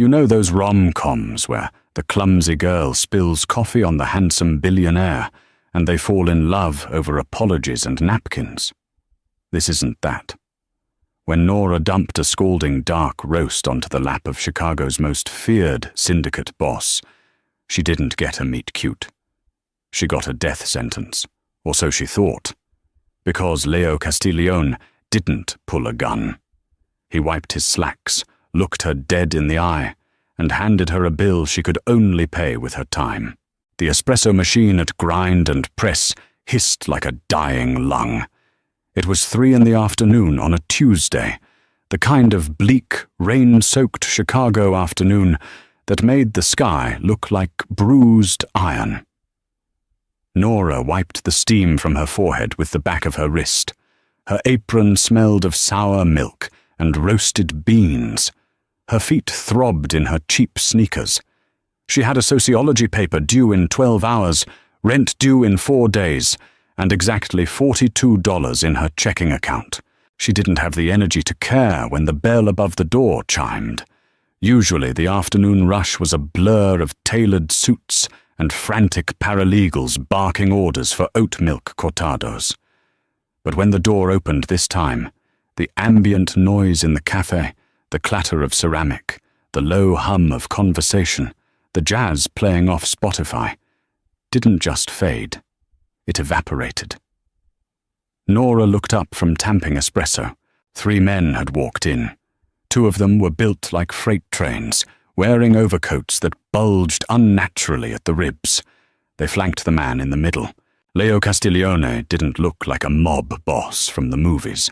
You know those rom-coms where the clumsy girl spills coffee on the handsome billionaire and they fall in love over apologies and napkins? This isn't that. When Nora dumped a scalding dark roast onto the lap of Chicago's most feared syndicate boss, she didn't get a meet-cute. She got a death sentence, or so she thought, because Leo Castiglione didn't pull a gun. He wiped his slacks, looked her dead in the eye, and handed her a bill she could only pay with her time. The espresso machine at grind and press hissed like a dying lung. It was 3 p.m. on a Tuesday, the kind of bleak, rain-soaked Chicago afternoon that made the sky look like bruised iron. Nora wiped the steam from her forehead with the back of her wrist. Her apron smelled of sour milk and roasted beans. Her feet throbbed in her cheap sneakers. She had a sociology paper due in 12 hours, rent due in 4 days, and exactly $42 in her checking account. She didn't have the energy to care when the bell above the door chimed. Usually the afternoon rush was a blur of tailored suits and frantic paralegals barking orders for oat milk cortados. But when the door opened this time, the ambient noise in the cafe, the clatter of ceramic, the low hum of conversation, the jazz playing off Spotify, didn't just fade. It evaporated. Nora looked up from tamping espresso. 3 men had walked in. 2 of them were built like freight trains, wearing overcoats that bulged unnaturally at the ribs. They flanked the man in the middle. Leo Castiglione didn't look like a mob boss from the movies.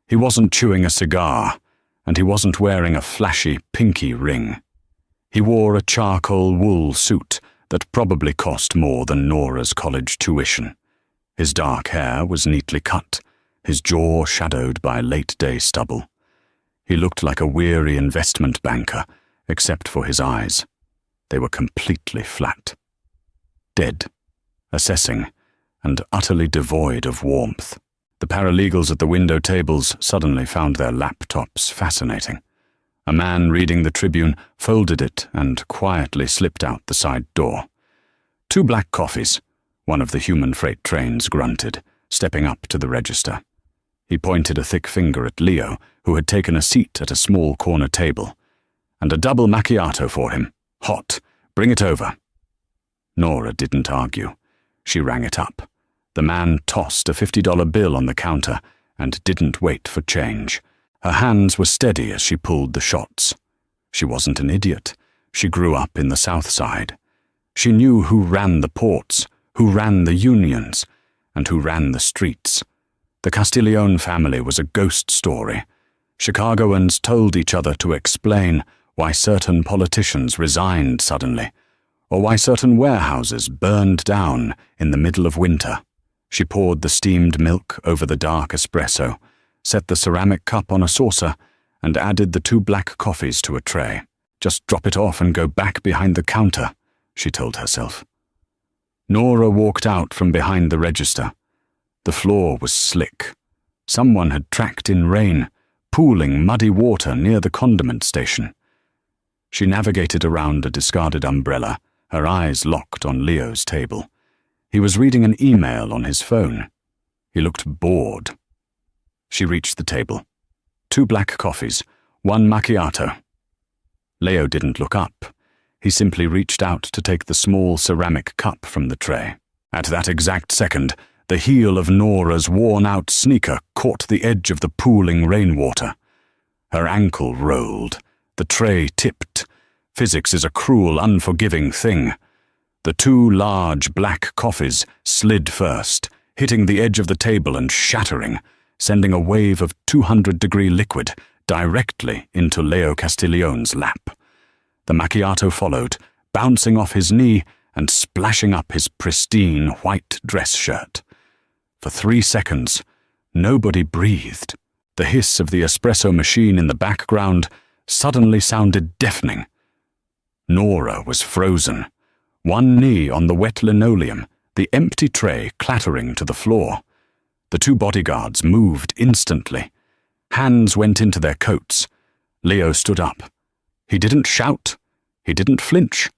He wasn't chewing a cigar, and he wasn't wearing a flashy pinky ring. He wore a charcoal wool suit that probably cost more than Nora's college tuition. His dark hair was neatly cut, his jaw shadowed by late-day stubble. He looked like a weary investment banker, except for his eyes. They were completely flat. Dead, assessing, and utterly devoid of warmth. The paralegals at the window tables suddenly found their laptops fascinating. A man reading the Tribune folded it and quietly slipped out the side door. 2 black coffees, one of the human freight trains grunted, stepping up to the register. He pointed a thick finger at Leo, who had taken a seat at a small corner table. And a double macchiato for him. Hot. Bring it over. Nora didn't argue. She rang it up. The man tossed a $50 bill on the counter and didn't wait for change. Her hands were steady as she pulled the shots. She wasn't an idiot. She grew up in the South Side. She knew who ran the ports, who ran the unions, and who ran the streets. The Castiglione family was a ghost story. Chicagoans told each other to explain why certain politicians resigned suddenly, or why certain warehouses burned down in the middle of winter. She poured the steamed milk over the dark espresso, set the ceramic cup on a saucer, and added the 2 black coffees to a tray. Just drop it off and go back behind the counter, she told herself. Nora walked out from behind the register. The floor was slick. Someone had tracked in rain, pooling muddy water near the condiment station. She navigated around a discarded umbrella, her eyes locked on Leo's table. He was reading an email on his phone. He looked bored. She reached the table. 2 black coffees, 1 macchiato. Leo didn't look up. He simply reached out to take the small ceramic cup from the tray. At that exact second, the heel of Nora's worn-out sneaker caught the edge of the pooling rainwater. Her ankle rolled. The tray tipped. Physics is a cruel, unforgiving thing. The 2 large black coffees slid first, hitting the edge of the table and shattering, sending a wave of 200-degree liquid directly into Leo Castiglione's lap. The macchiato followed, bouncing off his knee and splashing up his pristine white dress shirt. For 3 seconds, nobody breathed. The hiss of the espresso machine in the background suddenly sounded deafening. Nora was frozen, one knee on the wet linoleum, the empty tray clattering to the floor. The 2 bodyguards moved instantly. Hands went into their coats. Leo stood up. He didn't shout. He didn't flinch.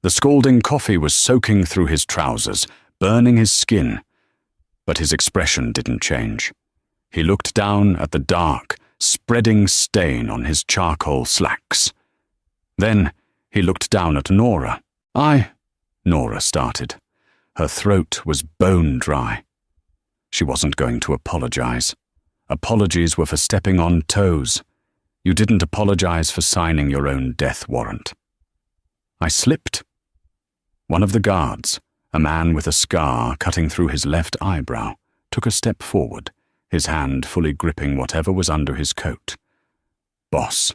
The scalding coffee was soaking through his trousers, burning his skin. But his expression didn't change. He looked down at the dark, spreading stain on his charcoal slacks. Then he looked down at Nora. Nora started. Her throat was bone dry. She wasn't going to apologize. Apologies were for stepping on toes. You didn't apologize for signing your own death warrant. I slipped. One of the guards, a man with a scar cutting through his left eyebrow, took a step forward, his hand fully gripping whatever was under his coat. Boss.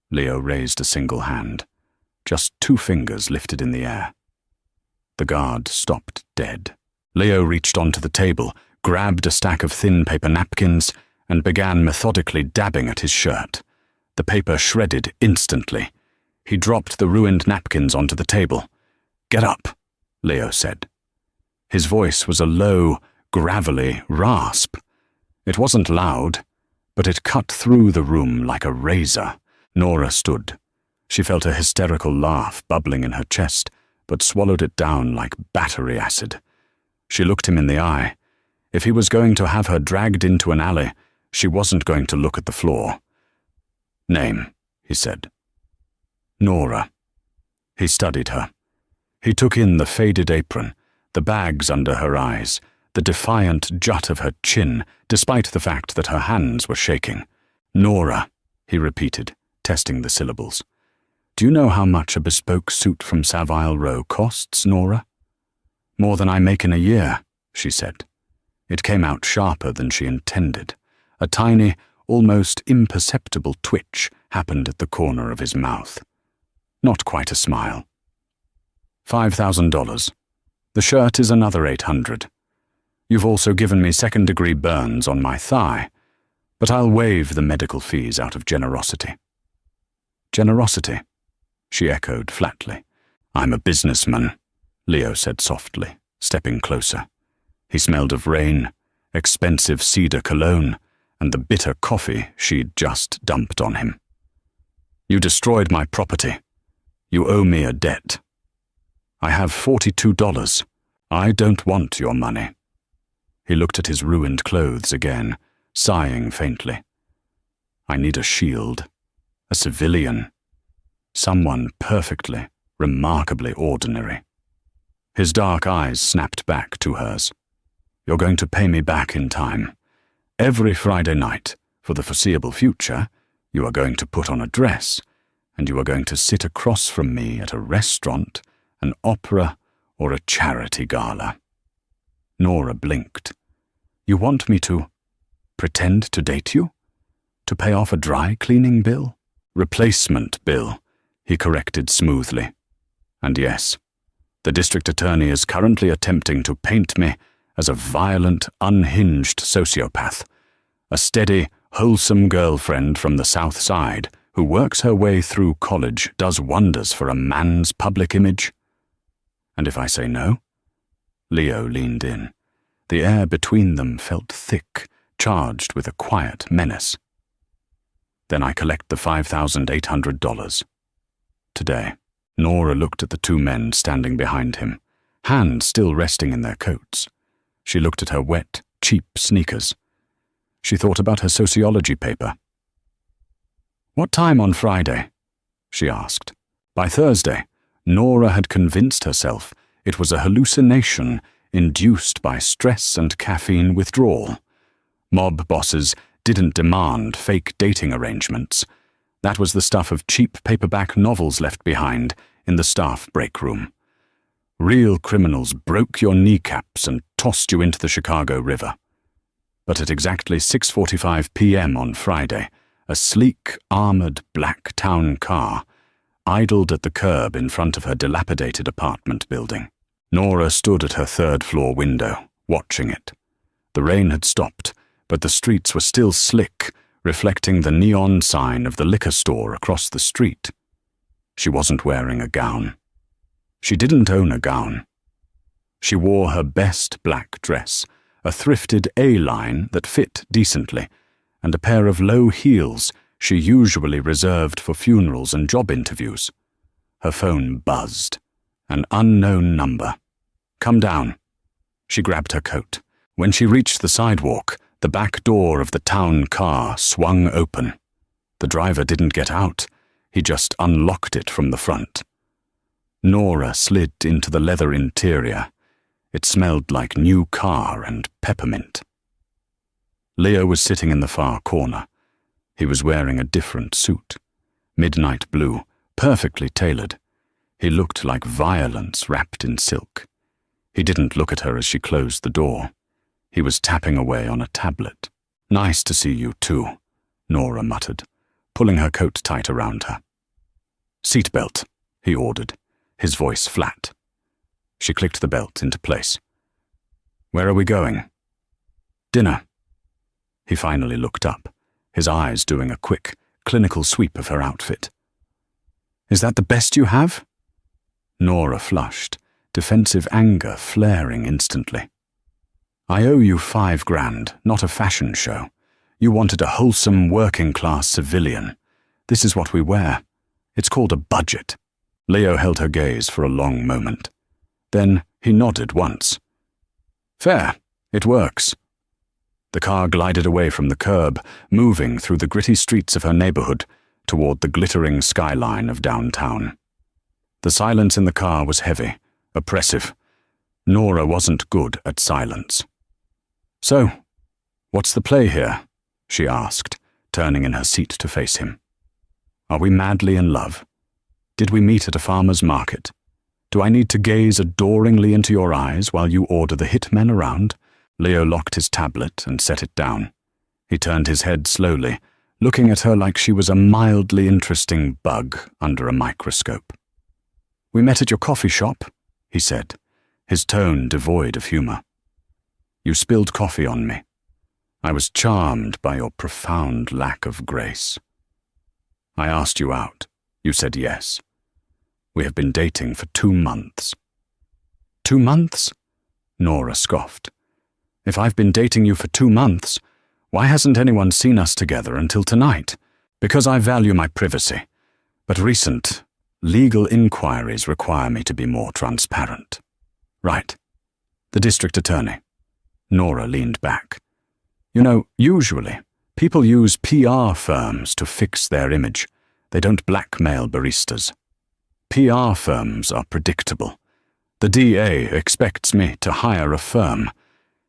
Leo raised a single hand, just 2 fingers lifted in the air. The guard stopped dead. Leo reached onto the table, grabbed a stack of thin paper napkins, and began methodically dabbing at his shirt. The paper shredded instantly. He dropped the ruined napkins onto the table. "Get up," Leo said. His voice was a low, gravelly rasp. It wasn't loud, but it cut through the room like a razor. Nora stood. She felt a hysterical laugh bubbling in her chest, but swallowed it down like battery acid. She looked him in the eye. If he was going to have her dragged into an alley, she wasn't going to look at the floor. "Name," he said. "Nora." He studied her. He took in the faded apron, the bags under her eyes, the defiant jut of her chin, despite the fact that her hands were shaking. "Nora," he repeated, testing the syllables. "Do you know how much a bespoke suit from Savile Row costs, Nora?" "More than I make in a year," she said. It came out sharper than she intended. A tiny, almost imperceptible twitch happened at the corner of his mouth. Not quite a smile. $5,000. The shirt is another $800. You've also given me second-degree burns on my thigh, but I'll waive the medical fees out of generosity." "Generosity?" she echoed flatly. "I'm a businessman," Leo said softly, stepping closer. He smelled of rain, expensive cedar cologne, and the bitter coffee she'd just dumped on him. "You destroyed my property. You owe me a debt. I have $42. I don't want your money." He looked at his ruined clothes again, sighing faintly. "I need a shield, a civilian, someone perfectly, remarkably ordinary." His dark eyes snapped back to hers. "You're going to pay me back in time. Every Friday night, for the foreseeable future, you are going to put on a dress, and you are going to sit across from me at a restaurant, an opera, or a charity gala." Nora blinked. "You want me to pretend to date you? To pay off a dry cleaning bill?" "Replacement bill," he corrected smoothly. "And yes, the district attorney is currently attempting to paint me as a violent, unhinged sociopath, a steady, wholesome girlfriend from the South Side who works her way through college, does wonders for a man's public image. And if I say no?" Leo leaned in. The air between them felt thick, charged with a quiet menace. "Then I collect the $5,800. Today." Nora looked at the 2 men standing behind him, hands still resting in their coats. She looked at her wet, cheap sneakers. She thought about her sociology paper. "What time on Friday?" she asked. By Thursday, Nora had convinced herself it was a hallucination induced by stress and caffeine withdrawal. Mob bosses didn't demand fake dating arrangements. That was the stuff of cheap paperback novels left behind in the staff break room. Real criminals broke your kneecaps and tossed you into the Chicago River. But at exactly 6:45 p.m. on Friday, a sleek, armored black town car idled at the curb in front of her dilapidated apartment building. Nora stood at her third-floor window, watching it. The rain had stopped, but the streets were still slick, reflecting the neon sign of the liquor store across the street. She wasn't wearing a gown. She didn't own a gown. She wore her best black dress, a thrifted A-line that fit decently, and a pair of low heels she usually reserved for funerals and job interviews. Her phone buzzed. An unknown number. "Come down." She grabbed her coat. When she reached the sidewalk, the back door of the town car swung open. The driver didn't get out. He just unlocked it from the front. Nora slid into the leather interior. It smelled like new car and peppermint. Leo was sitting in the far corner. He was wearing a different suit. Midnight blue, perfectly tailored. He looked like violence wrapped in silk. He didn't look at her as she closed the door. He was tapping away on a tablet. "Nice to see you too," Nora muttered, pulling her coat tight around her. "Seatbelt," he ordered, his voice flat. She clicked the belt into place. "Where are we going?" "Dinner." He finally looked up, his eyes doing a quick, clinical sweep of her outfit. "Is that the best you have?" Nora flushed, defensive anger flaring instantly. "I owe you $5,000, not a fashion show. You wanted a wholesome working-class civilian. This is what we wear. It's called a budget." Leo held her gaze for a long moment. Then he nodded once. "Fair. It works." The car glided away from the curb, moving through the gritty streets of her neighborhood toward the glittering skyline of downtown. The silence in the car was heavy, oppressive. Nora wasn't good at silence. "So, what's the play here?" she asked, turning in her seat to face him. "Are we madly in love? Did we meet at a farmer's market? Do I need to gaze adoringly into your eyes while you order the hitmen around?" Leo locked his tablet and set it down. He turned his head slowly, looking at her like she was a mildly interesting bug under a microscope. "We met at your coffee shop," he said, his tone devoid of humor. "You spilled coffee on me. I was charmed by your profound lack of grace. I asked you out. You said yes. We have been dating for 2 months. 2 months? Nora scoffed. If I've been dating you for 2 months, why hasn't anyone seen us together until tonight? Because I value my privacy. But recent legal inquiries require me to be more transparent. Right. The district attorney. Nora leaned back. You know, usually, people use PR firms to fix their image. They don't blackmail baristas. PR firms are predictable. The DA expects me to hire a firm.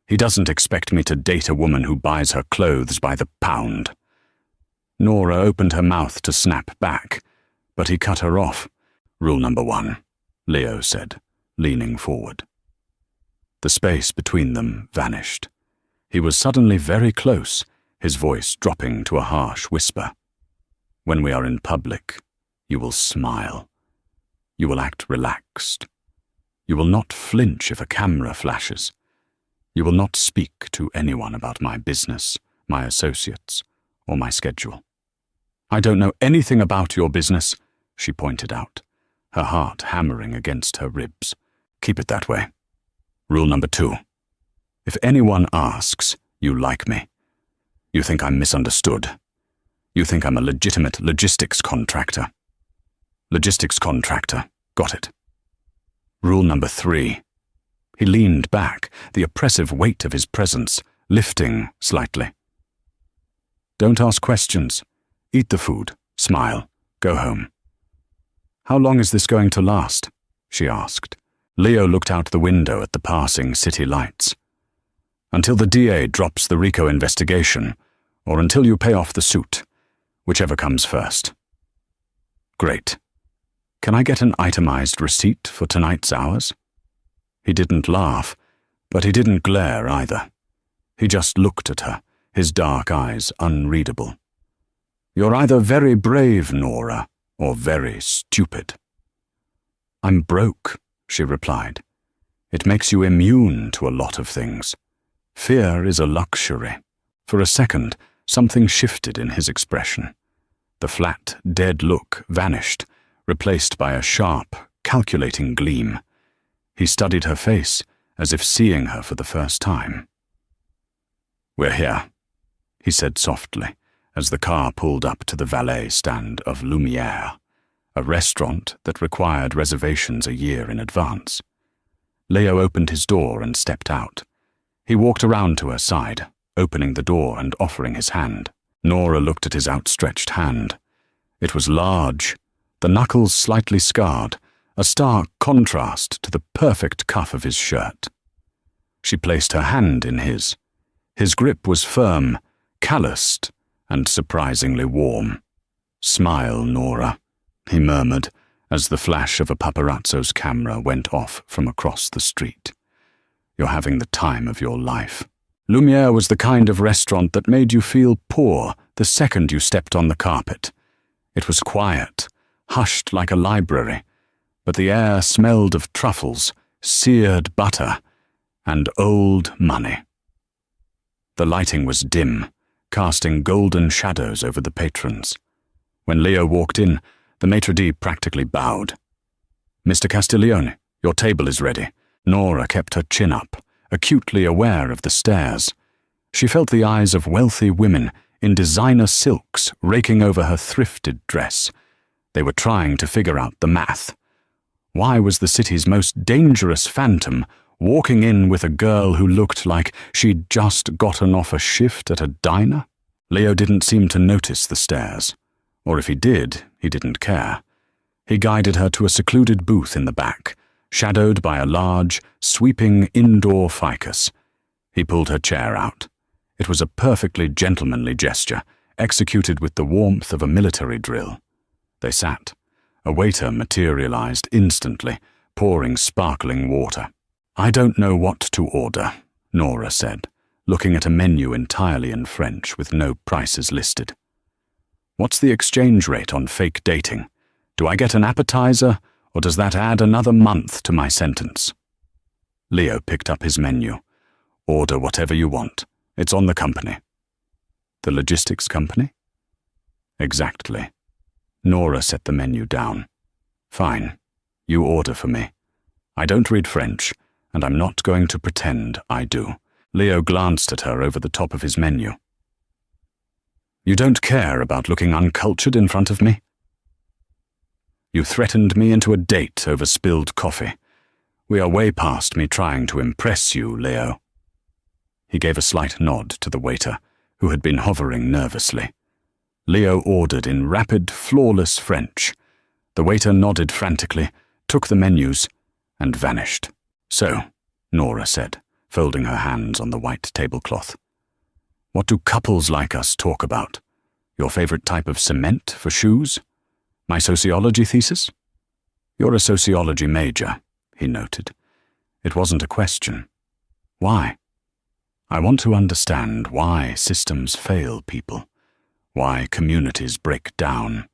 He doesn't expect me to date a woman who buys her clothes by the pound. Nora opened her mouth to snap back, but he cut her off. Rule number 1, Leo said, leaning forward. The space between them vanished. He was suddenly very close, his voice dropping to a harsh whisper. When we are in public, you will smile. You will act relaxed. You will not flinch if a camera flashes. You will not speak to anyone about my business, my associates, or my schedule. I don't know anything about your business, she pointed out, her heart hammering against her ribs. Keep it that way. Rule number 2. If anyone asks, you like me. You think I'm misunderstood. You think I'm a legitimate logistics contractor. Logistics contractor. Got it. Rule number 3. He leaned back, the oppressive weight of his presence lifting slightly. Don't ask questions. Eat the food. Smile. Go home. How long is this going to last? She asked. Leo looked out the window at the passing city lights. Until the DA drops the RICO investigation, or until you pay off the suit, whichever comes first. Great. Can I get an itemized receipt for tonight's hours? He didn't laugh, but he didn't glare either. He just looked at her, his dark eyes unreadable. You're either very brave, Nora, or very stupid. I'm broke, she replied. It makes you immune to a lot of things. Fear is a luxury. For a second, something shifted in his expression. The flat, dead look vanished, replaced by a sharp, calculating gleam. He studied her face, as if seeing her for the first time. We're here, he said softly, as the car pulled up to the valet stand of Lumière, a restaurant that required reservations a year in advance. Leo opened his door and stepped out. He walked around to her side, opening the door and offering his hand. Nora looked at his outstretched hand. It was large, the knuckles slightly scarred, a stark contrast to the perfect cuff of his shirt. She placed her hand in his. His grip was firm, calloused, and surprisingly warm. "Smile, Nora," he murmured as the flash of a paparazzo's camera went off from across the street. "You're having the time of your life." Lumière was the kind of restaurant that made you feel poor the second you stepped on the carpet. It was quiet, hushed like a library, but the air smelled of truffles, seared butter, and old money. The lighting was dim, casting golden shadows over the patrons. When Leo walked in, the maitre d' practically bowed. "Mr. Castiglione, your table is ready." Nora kept her chin up, acutely aware of the stares. She felt the eyes of wealthy women in designer silks raking over her thrifted dress. They were trying to figure out the math. Why was the city's most dangerous phantom walking in with a girl who looked like she'd just gotten off a shift at a diner? Leo didn't seem to notice the stares. Or if he did, he didn't care. He guided her to a secluded booth in the back, shadowed by a large, sweeping indoor ficus. He pulled her chair out. It was a perfectly gentlemanly gesture, executed with the warmth of a military drill. They sat. A waiter materialized instantly, pouring sparkling water. "I don't know what to order," Nora said, looking at a menu entirely in French with no prices listed. "What's the exchange rate on fake dating? Do I get an appetizer, or does that add another month to my sentence?" Leo picked up his menu. "Order whatever you want. It's on the company." "The logistics company?" "Exactly." Nora set the menu down. "Fine. You order for me. I don't read French, and I'm not going to pretend I do." Leo glanced at her over the top of his menu. "You don't care about looking uncultured in front of me? You threatened me into a date over spilled coffee. We are way past me trying to impress you, Leo." He gave a slight nod to the waiter, who had been hovering nervously. Leo ordered in rapid, flawless French. The waiter nodded frantically, took the menus, and vanished. "So," Nora said, folding her hands on the white tablecloth, "what do couples like us talk about? Your favorite type of cement for shoes? My sociology thesis?" "You're a sociology major," he noted. It wasn't a question. "Why?" "I want to understand why systems fail people, why communities break down,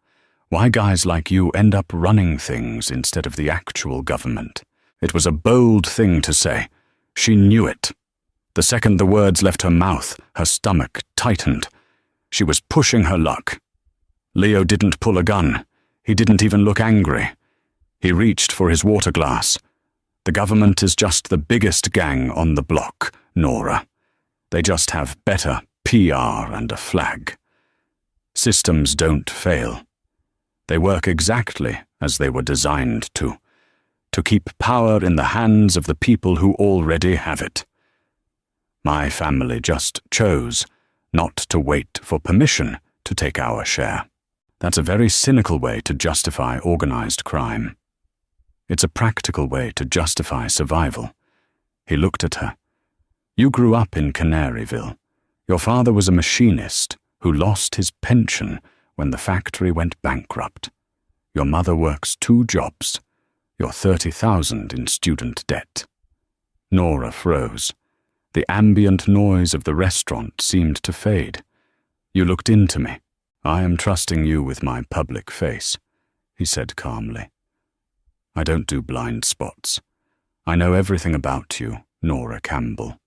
why guys like you end up running things instead of the actual government." It was a bold thing to say. She knew it. The second the words left her mouth, her stomach tightened. She was pushing her luck. Leo didn't pull a gun. He didn't even look angry. He reached for his water glass. "The government is just the biggest gang on the block, Nora. They just have better PR and a flag. Systems don't fail. They work exactly as they were designed to keep power in the hands of the people who already have it. My family just chose not to wait for permission to take our share. That's a very cynical way to justify organized crime. It's a practical way to justify survival." He looked at her. "You grew up in Canaryville. Your father was a machinist who lost his pension when the factory went bankrupt. Your mother works 2 jobs. You're 30,000 in student debt." Nora froze. The ambient noise of the restaurant seemed to fade. "You looked into me. I am trusting you with my public face," he said calmly. "I don't do blind spots. I know everything about you, Nora Campbell.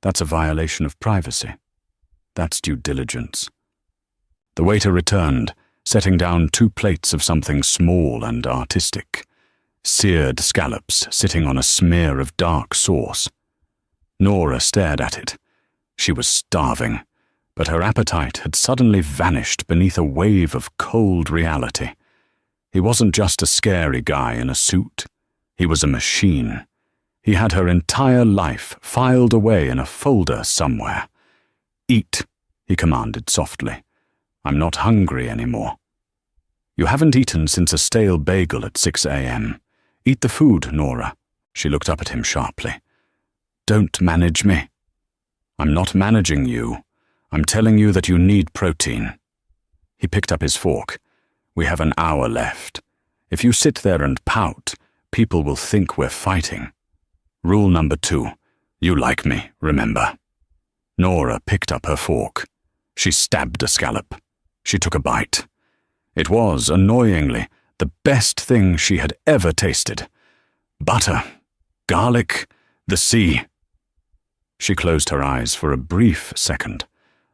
That's a violation of privacy. That's due diligence." The waiter returned, setting down 2 plates of something small and artistic. Seared scallops sitting on a smear of dark sauce. Nora stared at it. She was starving, but her appetite had suddenly vanished beneath a wave of cold reality. He wasn't just a scary guy in a suit. He was a machine. He had her entire life filed away in a folder somewhere. "Eat," he commanded softly. "I'm not hungry anymore." "You haven't eaten since a stale bagel at 6 a.m. Eat the food, Nora." She looked up at him sharply. "Don't manage me." "I'm not managing you. I'm telling you that you need protein." He picked up his fork. "We have an hour left. If you sit there and pout, people will think we're fighting. Rule number 2, you like me, remember?" Nora picked up her fork. She stabbed a scallop. She took a bite. It was, annoyingly, the best thing she had ever tasted. Butter, garlic, the sea. She closed her eyes for a brief second,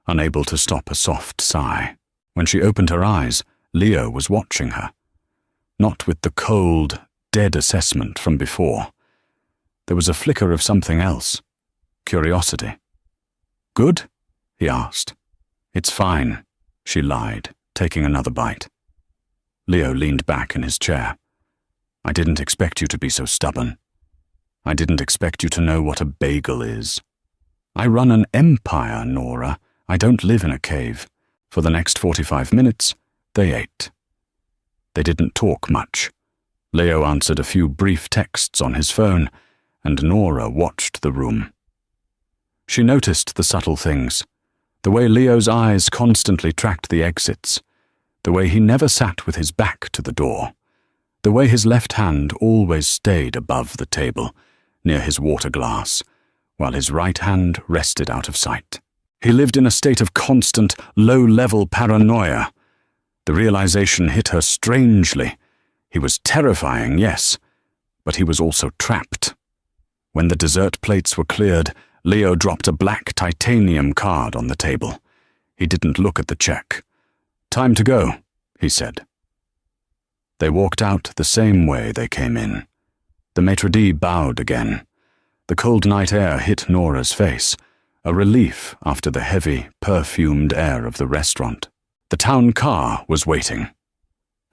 unable to stop a soft sigh. When she opened her eyes, Leo was watching her. Not with the cold, dead assessment from before. There was a flicker of something else. Curiosity. "Good?" he asked. "It's fine," she lied, taking another bite. Leo leaned back in his chair. "I didn't expect you to be so stubborn. I didn't expect you to know what a bagel is. I run an empire, Nora. I don't live in a cave." For the next 45 minutes, they ate. They didn't talk much. Leo answered a few brief texts on his phone, and Nora watched the room. She noticed the subtle things, the way Leo's eyes constantly tracked the exits, the way he never sat with his back to the door, the way his left hand always stayed above the table, near his water glass, while his right hand rested out of sight. He lived in a state of constant, low-level paranoia. The realization hit her strangely. He was terrifying, yes, but he was also trapped. When the dessert plates were cleared, Leo dropped a black titanium card on the table. He didn't look at the check. "Time to go," he said. They walked out the same way they came in. The maitre d' bowed again. The cold night air hit Nora's face, a relief after the heavy, perfumed air of the restaurant. The town car was waiting.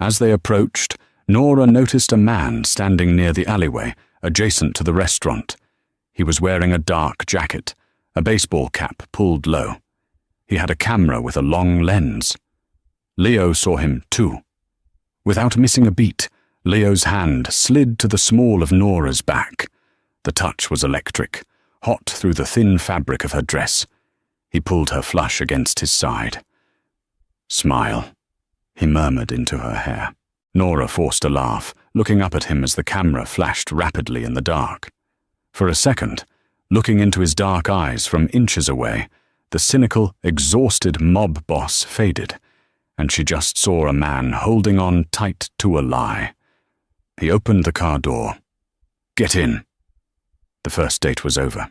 As they approached, Nora noticed a man standing near the alleyway, adjacent to the restaurant. He was wearing a dark jacket, a baseball cap pulled low. He had a camera with a long lens. Leo saw him too. Without missing a beat, Leo's hand slid to the small of Nora's back. The touch was electric, hot through the thin fabric of her dress. He pulled her flush against his side. "Smile," he murmured into her hair. Nora forced a laugh, looking up at him as the camera flashed rapidly in the dark. For a second, looking into his dark eyes from inches away, the cynical, exhausted mob boss faded, and she just saw a man holding on tight to a lie. He opened the car door. "Get in." The first date was over.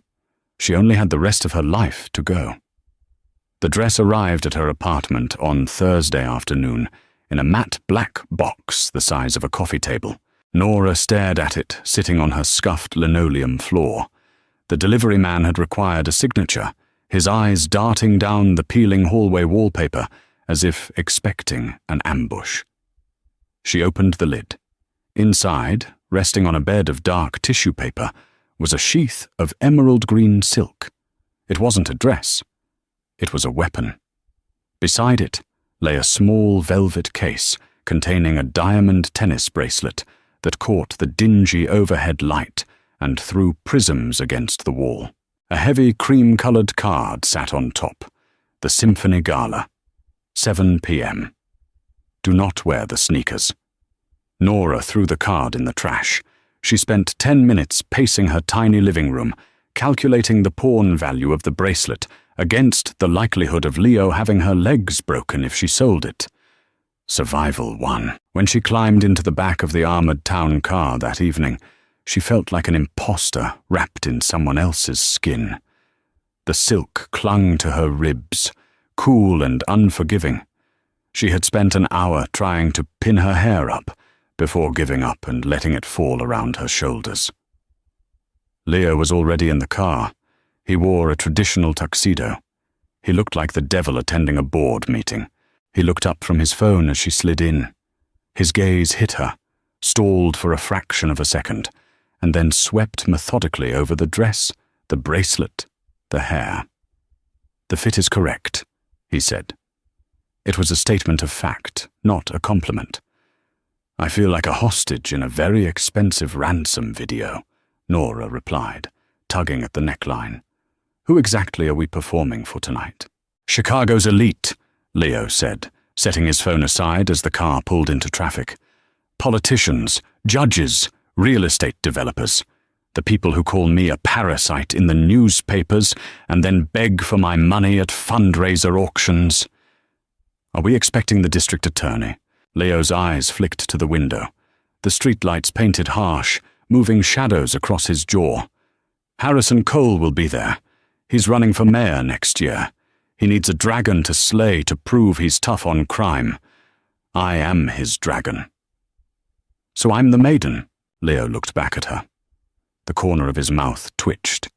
She only had the rest of her life to go. The dress arrived at her apartment on Thursday afternoon in a matte black box the size of a coffee table. Nora stared at it, sitting on her scuffed linoleum floor. The delivery man had required a signature, his eyes darting down the peeling hallway wallpaper as if expecting an ambush. She opened the lid. Inside, resting on a bed of dark tissue paper, was a sheath of emerald green silk. It wasn't a dress. It was a weapon. Beside it lay a small velvet case containing a diamond tennis bracelet that caught the dingy overhead light and threw prisms against the wall. A heavy cream-colored card sat on top. The Symphony Gala. 7 p.m. Do not wear the sneakers. Nora threw the card in the trash. She spent 10 minutes pacing her tiny living room, calculating the pawn value of the bracelet against the likelihood of Leo having her legs broken if she sold it. Survival won. When she climbed into the back of the armored town car that evening, she felt like an imposter wrapped in someone else's skin. The silk clung to her ribs, cool and unforgiving. She had spent an hour trying to pin her hair up before giving up and letting it fall around her shoulders. Leo was already in the car. He wore a traditional tuxedo. He looked like the devil attending a board meeting. He looked up from his phone as she slid in. His gaze hit her, stalled for a fraction of a second, and then swept methodically over the dress, the bracelet, the hair. "The fit is correct," he said. It was a statement of fact, not a compliment. "I feel like a hostage in a very expensive ransom video," Nora replied, tugging at the neckline. "Who exactly are we performing for tonight?" "Chicago's elite," Leo said, setting his phone aside as the car pulled into traffic. "Politicians, judges, real estate developers. The people who call me a parasite in the newspapers and then beg for my money at fundraiser auctions." "Are we expecting the district attorney?" Leo's eyes flicked to the window. The streetlights painted harsh, moving shadows across his jaw. "Harrison Cole will be there. He's running for mayor next year. He needs a dragon to slay to prove he's tough on crime. I am his dragon." "So I'm the maiden?" Leo looked back at her. The corner of his mouth twitched.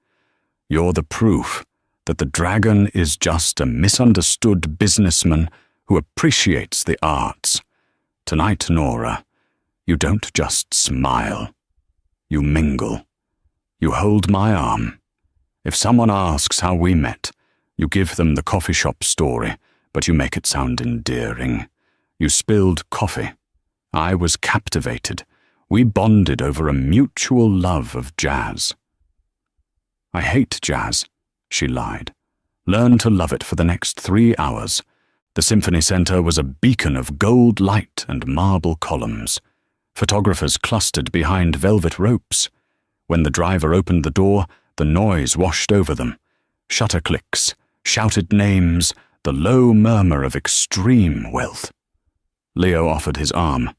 "You're the proof that the dragon is just a misunderstood businessman who appreciates the arts. Tonight, Nora, you don't just smile. You mingle. You hold my arm. If someone asks how we met, you give them the coffee shop story, but you make it sound endearing. You spilled coffee. I was captivated. We bonded over a mutual love of jazz." "I hate jazz," she lied. "Learn to love it for the next 3 hours." The Symphony Center was a beacon of gold light and marble columns. Photographers clustered behind velvet ropes. When the driver opened the door, the noise washed over them. Shutter clicks, shouted names, the low murmur of extreme wealth. Leo offered his arm.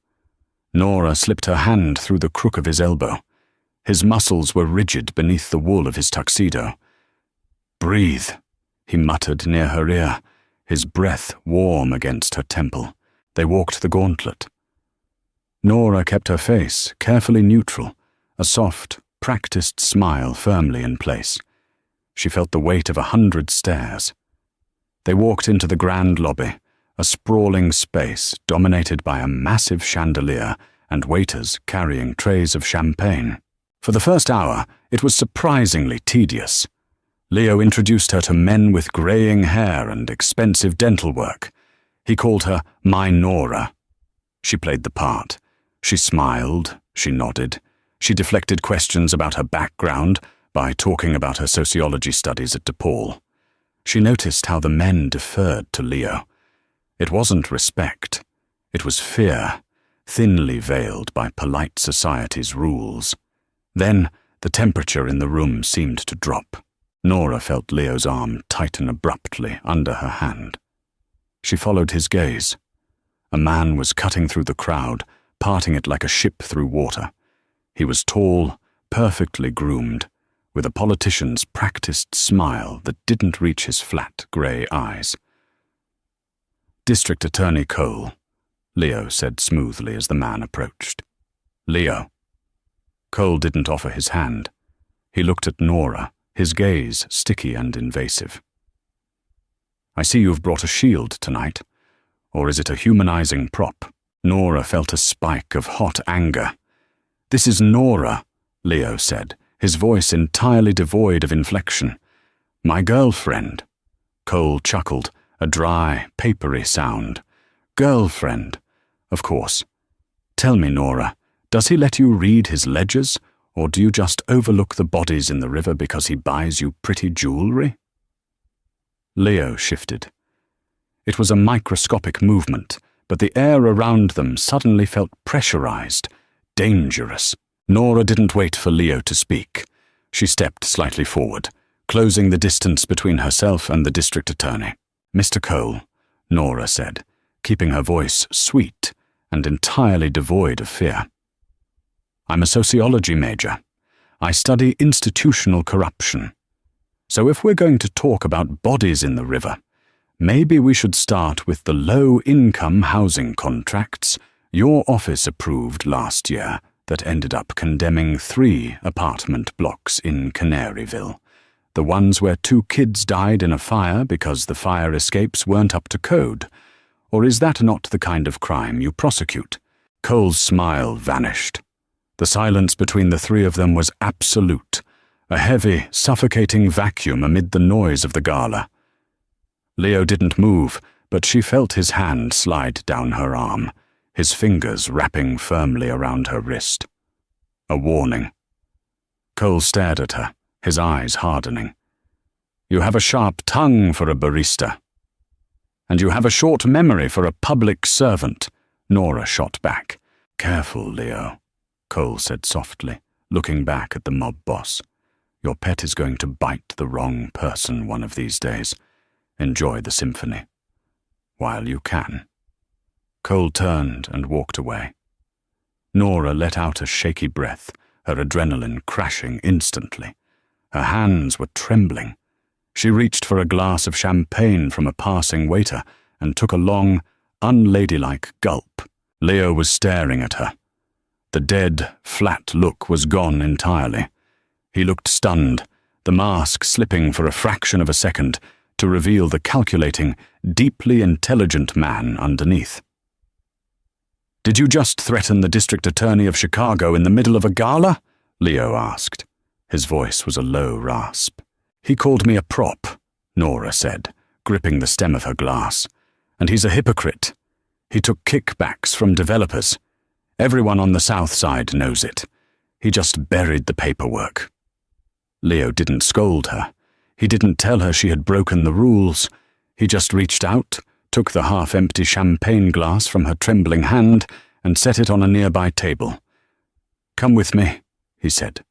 Nora slipped her hand through the crook of his elbow. His muscles were rigid beneath the wool of his tuxedo. "Breathe," he muttered near her ear, his breath warm against her temple. They walked the gauntlet. Nora kept her face carefully neutral, a soft, practiced smile firmly in place. She felt the weight of 100 stares. They walked into the grand lobby, a sprawling space dominated by a massive chandelier and waiters carrying trays of champagne. For the first hour, it was surprisingly tedious. Leo introduced her to men with graying hair and expensive dental work. He called her My Nora. She played the part. She smiled, she nodded. She deflected questions about her background by talking about her sociology studies at DePaul. She noticed how the men deferred to Leo. It wasn't respect. It was fear, thinly veiled by polite society's rules. Then the temperature in the room seemed to drop. Nora felt Leo's arm tighten abruptly under her hand. She followed his gaze. A man was cutting through the crowd, parting it like a ship through water. He was tall, perfectly groomed, with a politician's practiced smile that didn't reach his flat grey eyes. "District Attorney Cole," Leo said smoothly as the man approached. "Leo." Cole didn't offer his hand. He looked at Nora, his gaze sticky and invasive. "I see you've brought a shield tonight. Or is it a humanizing prop?" Nora felt a spike of hot anger. "This is Nora," Leo said, his voice entirely devoid of inflection. "My girlfriend." Cole chuckled, a dry, papery sound. "Girlfriend, of course. Tell me, Nora, does he let you read his ledgers, or do you just overlook the bodies in the river because he buys you pretty jewelry?" Leo shifted. It was a microscopic movement, but the air around them suddenly felt pressurized, dangerous. Nora didn't wait for Leo to speak. She stepped slightly forward, closing the distance between herself and the district attorney. "Mr. Cole," Nora said, keeping her voice sweet and entirely devoid of fear. "I'm a sociology major. I study institutional corruption. So if we're going to talk about bodies in the river, maybe we should start with the low-income housing contracts your office approved last year that ended up condemning 3 apartment blocks in Canaryville. The ones where 2 kids died in a fire because the fire escapes weren't up to code? Or is that not the kind of crime you prosecute? Cole's smile vanished. The silence between the 3 of them was absolute, a heavy, suffocating vacuum amid the noise of the gala. Leo didn't move, but she felt his hand slide down her arm, his fingers wrapping firmly around her wrist. A warning. Cole stared at her, his eyes hardening. "You have a sharp tongue for a barista." "And you have a short memory for a public servant," Nora shot back. "Careful, Leo," Cole said softly, looking back at the mob boss. "Your pet is going to bite the wrong person one of these days. Enjoy the symphony. While you can." Cole turned and walked away. Nora let out a shaky breath, her adrenaline crashing instantly. Her hands were trembling. She reached for a glass of champagne from a passing waiter and took a long, unladylike gulp. Leo was staring at her. The dead, flat look was gone entirely. He looked stunned, the mask slipping for a fraction of a second to reveal the calculating, deeply intelligent man underneath. "Did you just threaten the district attorney of Chicago in the middle of a gala?" Leo asked. His voice was a low rasp. "He called me a prop," Nora said, gripping the stem of her glass. "And he's a hypocrite. He took kickbacks from developers. Everyone on the South Side knows it. He just buried the paperwork." Leo didn't scold her. He didn't tell her she had broken the rules. He just reached out, took the half-empty champagne glass from her trembling hand, and set it on a nearby table. "Come with me," he said.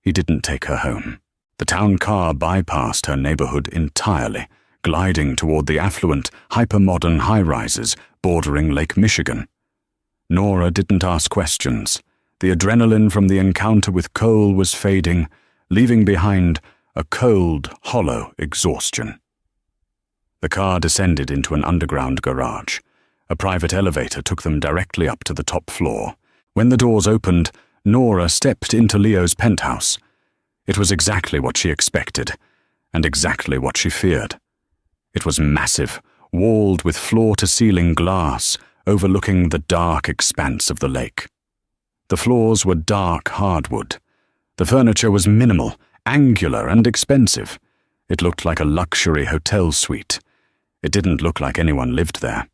He didn't take her home. The town car bypassed her neighborhood entirely, gliding toward the affluent, hyper-modern high-rises bordering Lake Michigan. Nora didn't ask questions. The adrenaline from the encounter with Cole was fading, leaving behind a cold, hollow exhaustion. The car descended into an underground garage. A private elevator took them directly up to the top floor. When the doors opened, Nora stepped into Leo's penthouse. It was exactly what she expected, and exactly what she feared. It was massive, walled with floor-to-ceiling glass, overlooking the dark expanse of the lake. The floors were dark hardwood. The furniture was minimal, angular, and expensive. It looked like a luxury hotel suite. It didn't look like anyone lived there.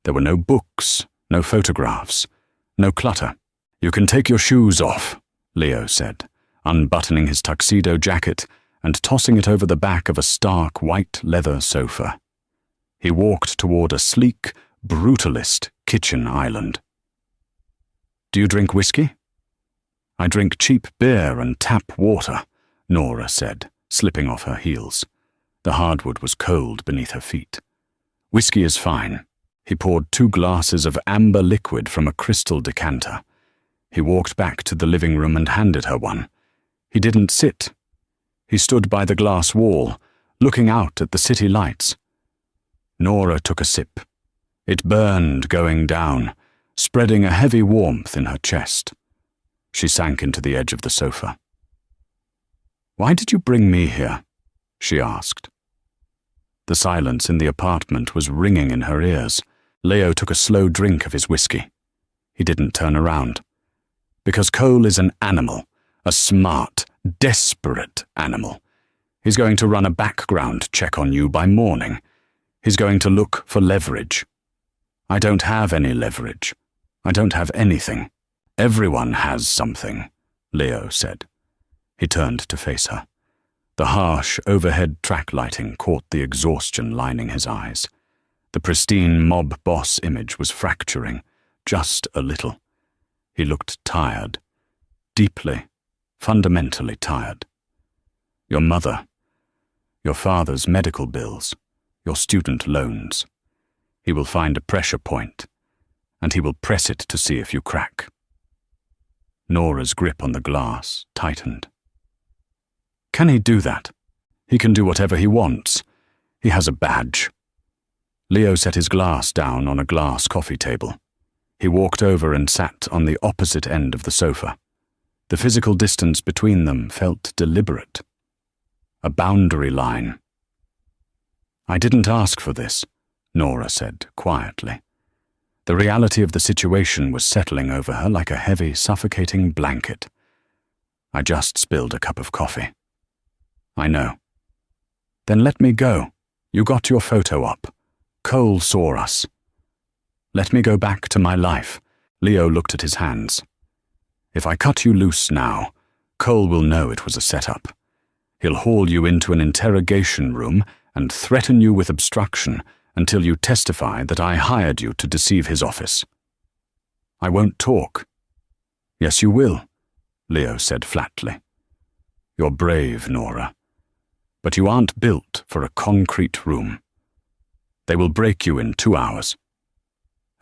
There were no books, no photographs, no clutter. "You can take your shoes off," Leo said, unbuttoning his tuxedo jacket and tossing it over the back of a stark white leather sofa. He walked toward a sleek, brutalist kitchen island. "Do you drink whiskey?" "I drink cheap beer and tap water," Nora said, slipping off her heels. The hardwood was cold beneath her feet. "Whiskey is fine." He poured 2 glasses of amber liquid from a crystal decanter. He walked back to the living room and handed her one. He didn't sit. He stood by the glass wall, looking out at the city lights. Nora took a sip. It burned going down, spreading a heavy warmth in her chest. She sank into the edge of the sofa. "Why did you bring me here?" she asked. The silence in the apartment was ringing in her ears. Leo took a slow drink of his whiskey. He didn't turn around. "Because Cole is an animal, a smart, desperate animal. He's going to run a background check on you by morning. He's going to look for leverage. I don't have any leverage. I don't have anything." "Everyone has something," Leo said. He turned to face her. The harsh, overhead track lighting caught the exhaustion lining his eyes. The pristine mob boss image was fracturing, just a little. He looked tired, deeply, fundamentally tired. "Your mother, your father's medical bills, your student loans. He will find a pressure point, and he will press it to see if you crack." Nora's grip on the glass tightened. "Can he do that? He can do whatever he wants. He has a badge." Leo set his glass down on a glass coffee table. He walked over and sat on the opposite end of the sofa. The physical distance between them felt deliberate. a boundary line. I didn't ask for this, Nora said quietly. The reality of the situation was settling over her like a heavy, suffocating blanket. I just spilled a cup of coffee. I know. Then let me go. You got your photo up. Cole saw us. Let me go back to my life. Leo looked at his hands. If I cut you loose now, Cole will know it was a setup. He'll haul you into an interrogation room and threaten you with obstruction until you testify that I hired you to deceive his office. I won't talk. Yes, you will, Leo said flatly. You're brave, Nora. But you aren't built for a concrete room. They will break you in 2 hours.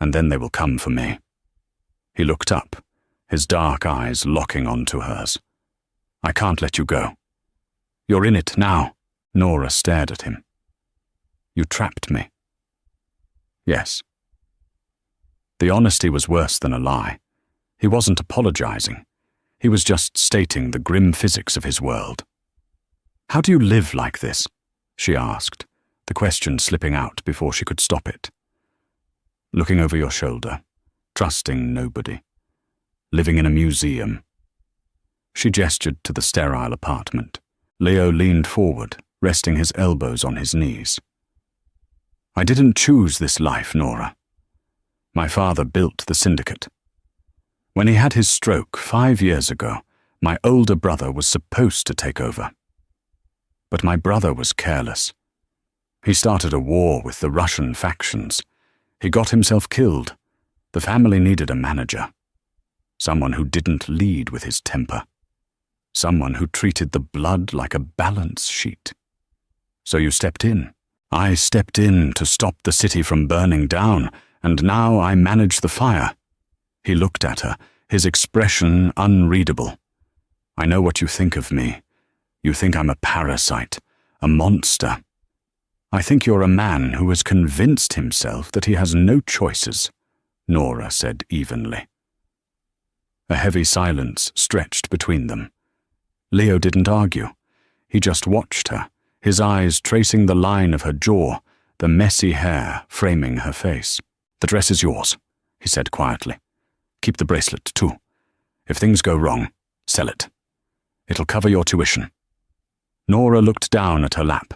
And then they will come for me. He looked up, his dark eyes locking onto hers. I can't let you go. You're in it now. Nora stared at him. You trapped me. Yes. The honesty was worse than a lie. He wasn't apologizing. He was just stating the grim physics of his world. How do you live like this? She asked, the question slipping out before she could stop it. Looking over your shoulder, trusting nobody, living in a museum. She gestured to the sterile apartment. Leo leaned forward, resting his elbows on his knees. I didn't choose this life, Nora. My father built the syndicate. When he had his stroke 5 years ago, my older brother was supposed to take over. But my brother was careless. He started a war with the Russian factions. He got himself killed. The family needed a manager. Someone who didn't lead with his temper. Someone who treated the blood like a balance sheet. So you stepped in. I stepped in to stop the city from burning down, and now I manage the fire. He looked at her, his expression unreadable. I know what you think of me. You think I'm a parasite, a monster. I think you're a man who has convinced himself that he has no choices, Nora said evenly. A heavy silence stretched between them. Leo didn't argue. He just watched her, his eyes tracing the line of her jaw, the messy hair framing her face. The dress is yours, he said quietly. Keep the bracelet, too. If things go wrong, sell it. It'll cover your tuition. Nora looked down at her lap.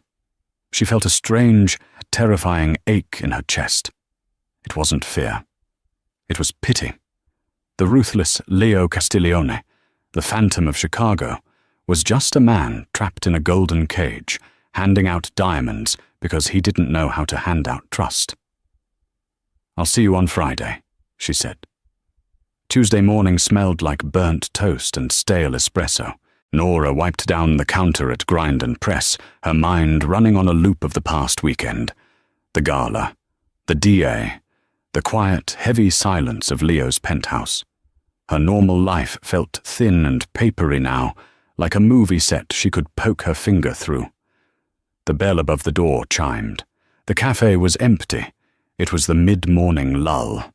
She felt a strange, terrifying ache in her chest. It wasn't fear. It was pity. The ruthless Leo Castiglione, the Phantom of Chicago, was just a man trapped in a golden cage, handing out diamonds because he didn't know how to hand out trust. I'll see you on Friday, she said. Tuesday morning smelled like burnt toast and stale espresso. Nora wiped down the counter at Grind and Press, her mind running on a loop of the past weekend. The gala, the DA, the quiet, heavy silence of Leo's penthouse. Her normal life felt thin and papery now, like a movie set she could poke her finger through. The bell above the door chimed. The cafe was empty. It was the mid-morning lull.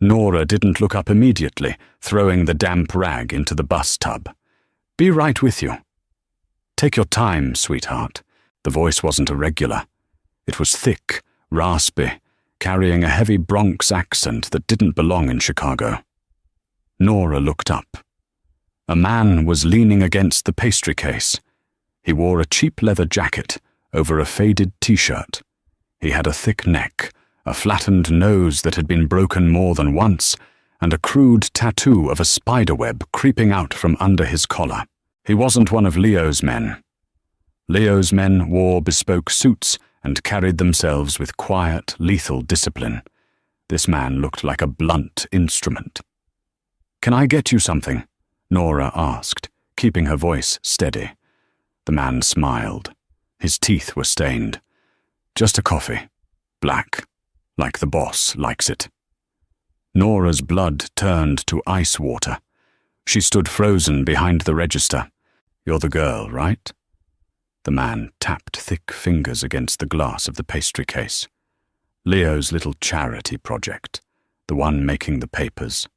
Nora didn't look up immediately, throwing the damp rag into the bus tub. Be right with you. Take your time, sweetheart. The voice wasn't irregular. It was thick, raspy, carrying a heavy Bronx accent that didn't belong in Chicago. Nora looked up. A man was leaning against the pastry case. He wore a cheap leather jacket over a faded t-shirt. He had a thick neck, a flattened nose that had been broken more than once, and a crude tattoo of a spiderweb creeping out from under his collar. He wasn't one of Leo's men. Leo's men wore bespoke suits and carried themselves with quiet, lethal discipline. This man looked like a blunt instrument. Can I get you something? Nora asked, keeping her voice steady. The man smiled. His teeth were stained. Just a coffee. Black. Like the boss likes it. Nora's blood turned to ice water. She stood frozen behind the register. You're the girl, right? The man tapped thick fingers against the glass of the pastry case. Leo's little charity project, the one making the papers.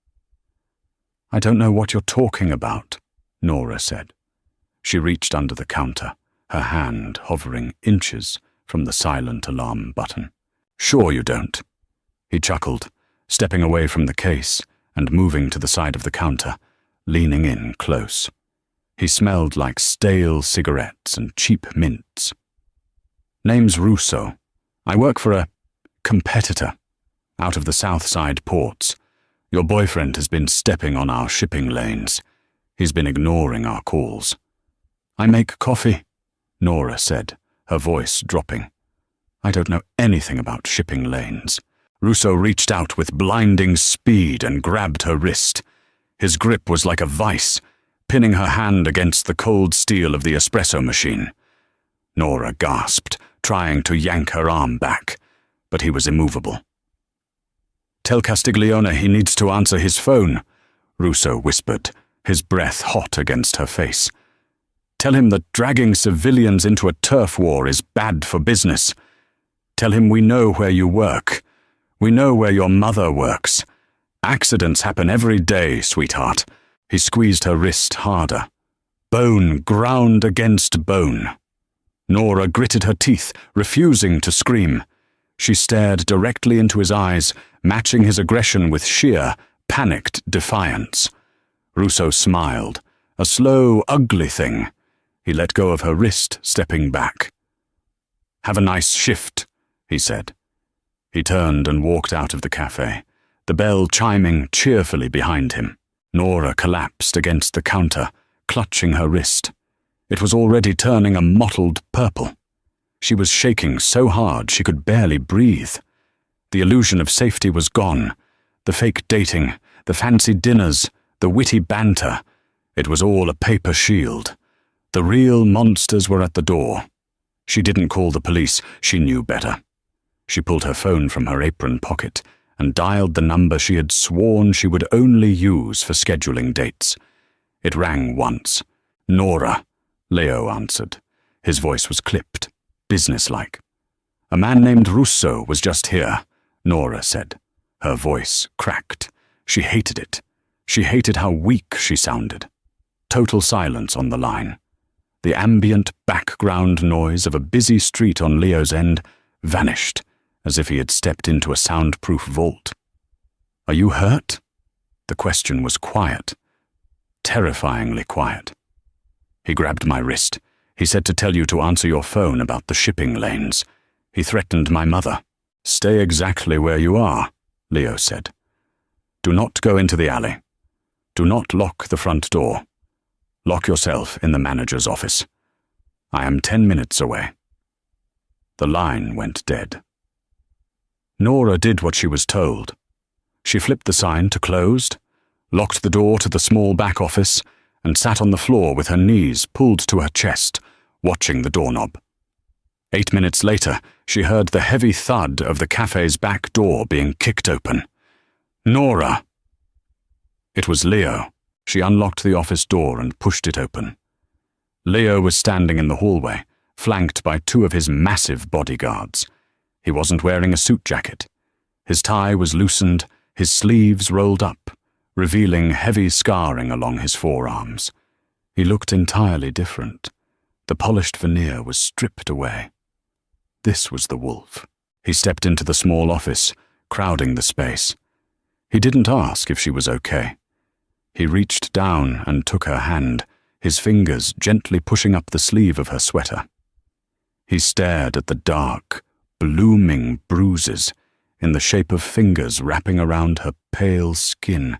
I don't know what you're talking about, Nora said. She reached under the counter, her hand hovering inches from the silent alarm button. "Sure you don't." He chuckled, stepping away from the case and moving to the side of the counter, leaning in close. He smelled like stale cigarettes and cheap mints. "Name's Russo. I work for a competitor out of the South Side ports. Your boyfriend has been stepping on our shipping lanes. He's been ignoring our calls." "I make coffee," Nora said, her voice dropping. "I don't know anything about shipping lanes." Russo reached out with blinding speed and grabbed her wrist. His grip was like a vice, pinning her hand against the cold steel of the espresso machine. Nora gasped, trying to yank her arm back, but he was immovable. "Tell Castiglione he needs to answer his phone," Russo whispered, his breath hot against her face. "Tell him that dragging civilians into a turf war is bad for business. Tell him we know where you work. We know where your mother works. Accidents happen every day, sweetheart." He squeezed her wrist harder. Bone ground against bone. Nora gritted her teeth, refusing to scream. She stared directly into his eyes, matching his aggression with sheer, panicked defiance. Russo smiled, a slow, ugly thing. He let go of her wrist, stepping back. "Have a nice shift," he said. He turned and walked out of the cafe, the bell chiming cheerfully behind him. Nora collapsed against the counter, clutching her wrist. It was already turning a mottled purple. She was shaking so hard she could barely breathe. The illusion of safety was gone. The fake dating, the fancy dinners, the witty banter. It was all a paper shield. The real monsters were at the door. She didn't call the police. She knew better. She pulled her phone from her apron pocket and dialed the number she had sworn she would only use for scheduling dates. It rang once. "Nora," Leo answered. His voice was clipped, businesslike. "A man named Russo was just here," Nora said. Her voice cracked. She hated it. She hated how weak she sounded. Total silence on the line. The ambient background noise of a busy street on Leo's end vanished, as if he had stepped into a soundproof vault. "Are you hurt?" The question was quiet, terrifyingly quiet. "He grabbed my wrist. He said to tell you to answer your phone about the shipping lanes. He threatened my mother." "Stay exactly where you are," Leo said. "Do not go into the alley. Do not lock the front door. Lock yourself in the manager's office. I am 10 minutes away." The line went dead. Nora did what she was told. She flipped the sign to closed, locked the door to the small back office, and sat on the floor with her knees pulled to her chest, watching the doorknob. 8 minutes later, she heard the heavy thud of the cafe's back door being kicked open. "Nora!" It was Leo. She unlocked the office door and pushed it open. Leo was standing in the hallway, flanked by 2 of his massive bodyguards. He wasn't wearing a suit jacket. His tie was loosened, his sleeves rolled up, revealing heavy scarring along his forearms. He looked entirely different. The polished veneer was stripped away. This was the wolf. He stepped into the small office, crowding the space. He didn't ask if she was okay. He reached down and took her hand, his fingers gently pushing up the sleeve of her sweater. He stared at the dark, blooming bruises in the shape of fingers wrapping around her pale skin.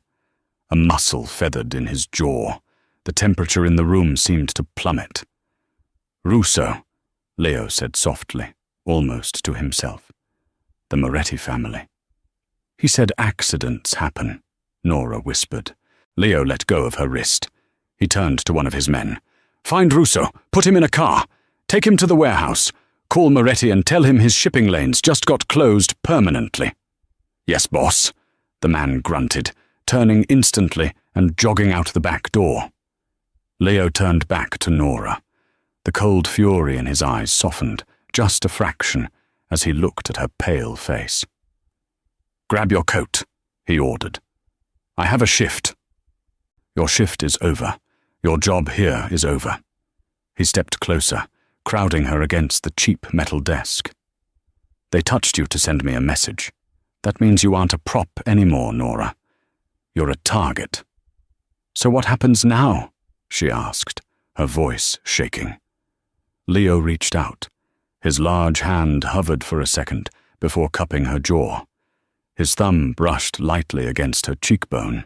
A muscle feathered in his jaw. The temperature in the room seemed to plummet. "Russo," Leo said softly, almost to himself. "The Moretti family." "He said accidents happen," Nora whispered. Leo let go of her wrist. He turned to one of his men. "Find Russo. Put him in a car. Take him to the warehouse. Call Moretti and tell him his shipping lanes just got closed permanently." "Yes, boss," the man grunted, turning instantly and jogging out the back door. Leo turned back to Nora. The cold fury in his eyes softened, just a fraction, as he looked at her pale face. "Grab your coat," he ordered. "I have a shift." "Your shift is over. Your job here is over." He stepped closer, crowding her against the cheap metal desk. "They touched you to send me a message. That means you aren't a prop anymore, Nora. You're a target." "So what happens now?" she asked, her voice shaking. Leo reached out. His large hand hovered for a second before cupping her jaw. His thumb brushed lightly against her cheekbone.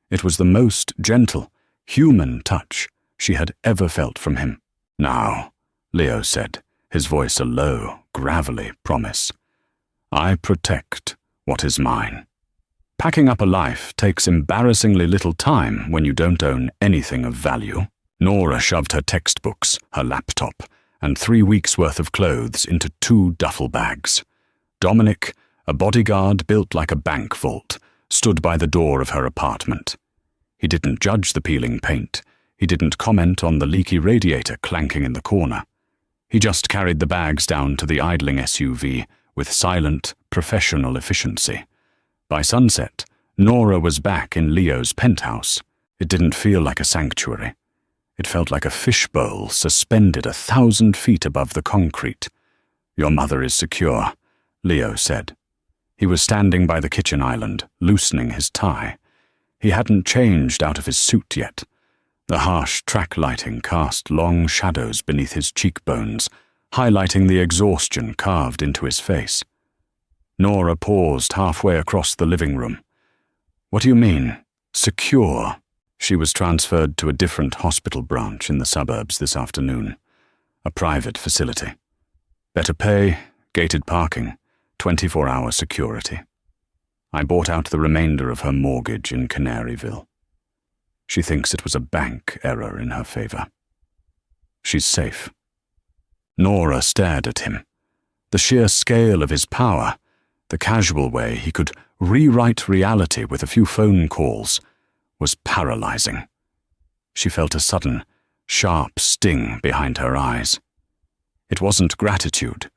It was the most gentle, human touch she had ever felt from him. "Now," Leo said, his voice a low, gravelly promise. "I protect what is mine." Packing up a life takes embarrassingly little time when you don't own anything of value. Nora shoved her textbooks, her laptop, and 3 weeks' worth of clothes into 2 duffel bags. Dominic, a bodyguard built like a bank vault, stood by the door of her apartment. He didn't judge the peeling paint. He didn't comment on the leaky radiator clanking in the corner. He just carried the bags down to the idling SUV with silent, professional efficiency. By sunset, Nora was back in Leo's penthouse. It didn't feel like a sanctuary. It felt like a fishbowl suspended 1,000 feet above the concrete. "Your mother is secure," Leo said. He was standing by the kitchen island, loosening his tie. He hadn't changed out of his suit yet. The harsh track lighting cast long shadows beneath his cheekbones, highlighting the exhaustion carved into his face. Nora paused halfway across the living room. "What do you mean, secure?" She was transferred to a different hospital branch in the suburbs this afternoon, a private facility. Better pay, gated parking, 24-hour security. I bought out the remainder of her mortgage in Canaryville. She thinks it was a bank error in her favor. She's safe. Nora stared at him. The sheer scale of his power, the casual way he could rewrite reality with a few phone calls, was paralyzing. She felt a sudden, sharp sting behind her eyes. It wasn't gratitude.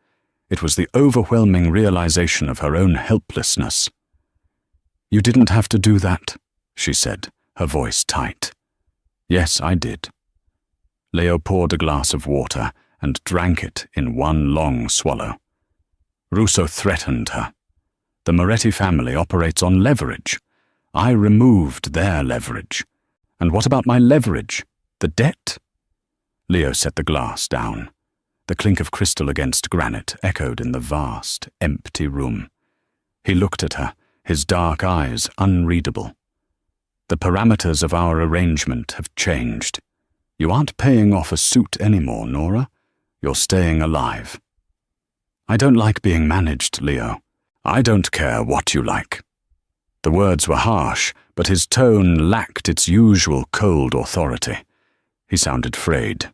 It was the overwhelming realization of her own helplessness. "You didn't have to do that," she said, her voice tight. "Yes, I did." Leo poured a glass of water and drank it in one long swallow. Russo threatened her. The Moretti family operates on leverage. I removed their leverage. And what about my leverage? The debt? Leo set the glass down. The clink of crystal against granite echoed in the vast, empty room. He looked at her, his dark eyes unreadable. "The parameters of our arrangement have changed. You aren't paying off a suit anymore, Nora. You're staying alive." "I don't like being managed, Leo." "I don't care what you like." The words were harsh, but his tone lacked its usual cold authority. He sounded frayed.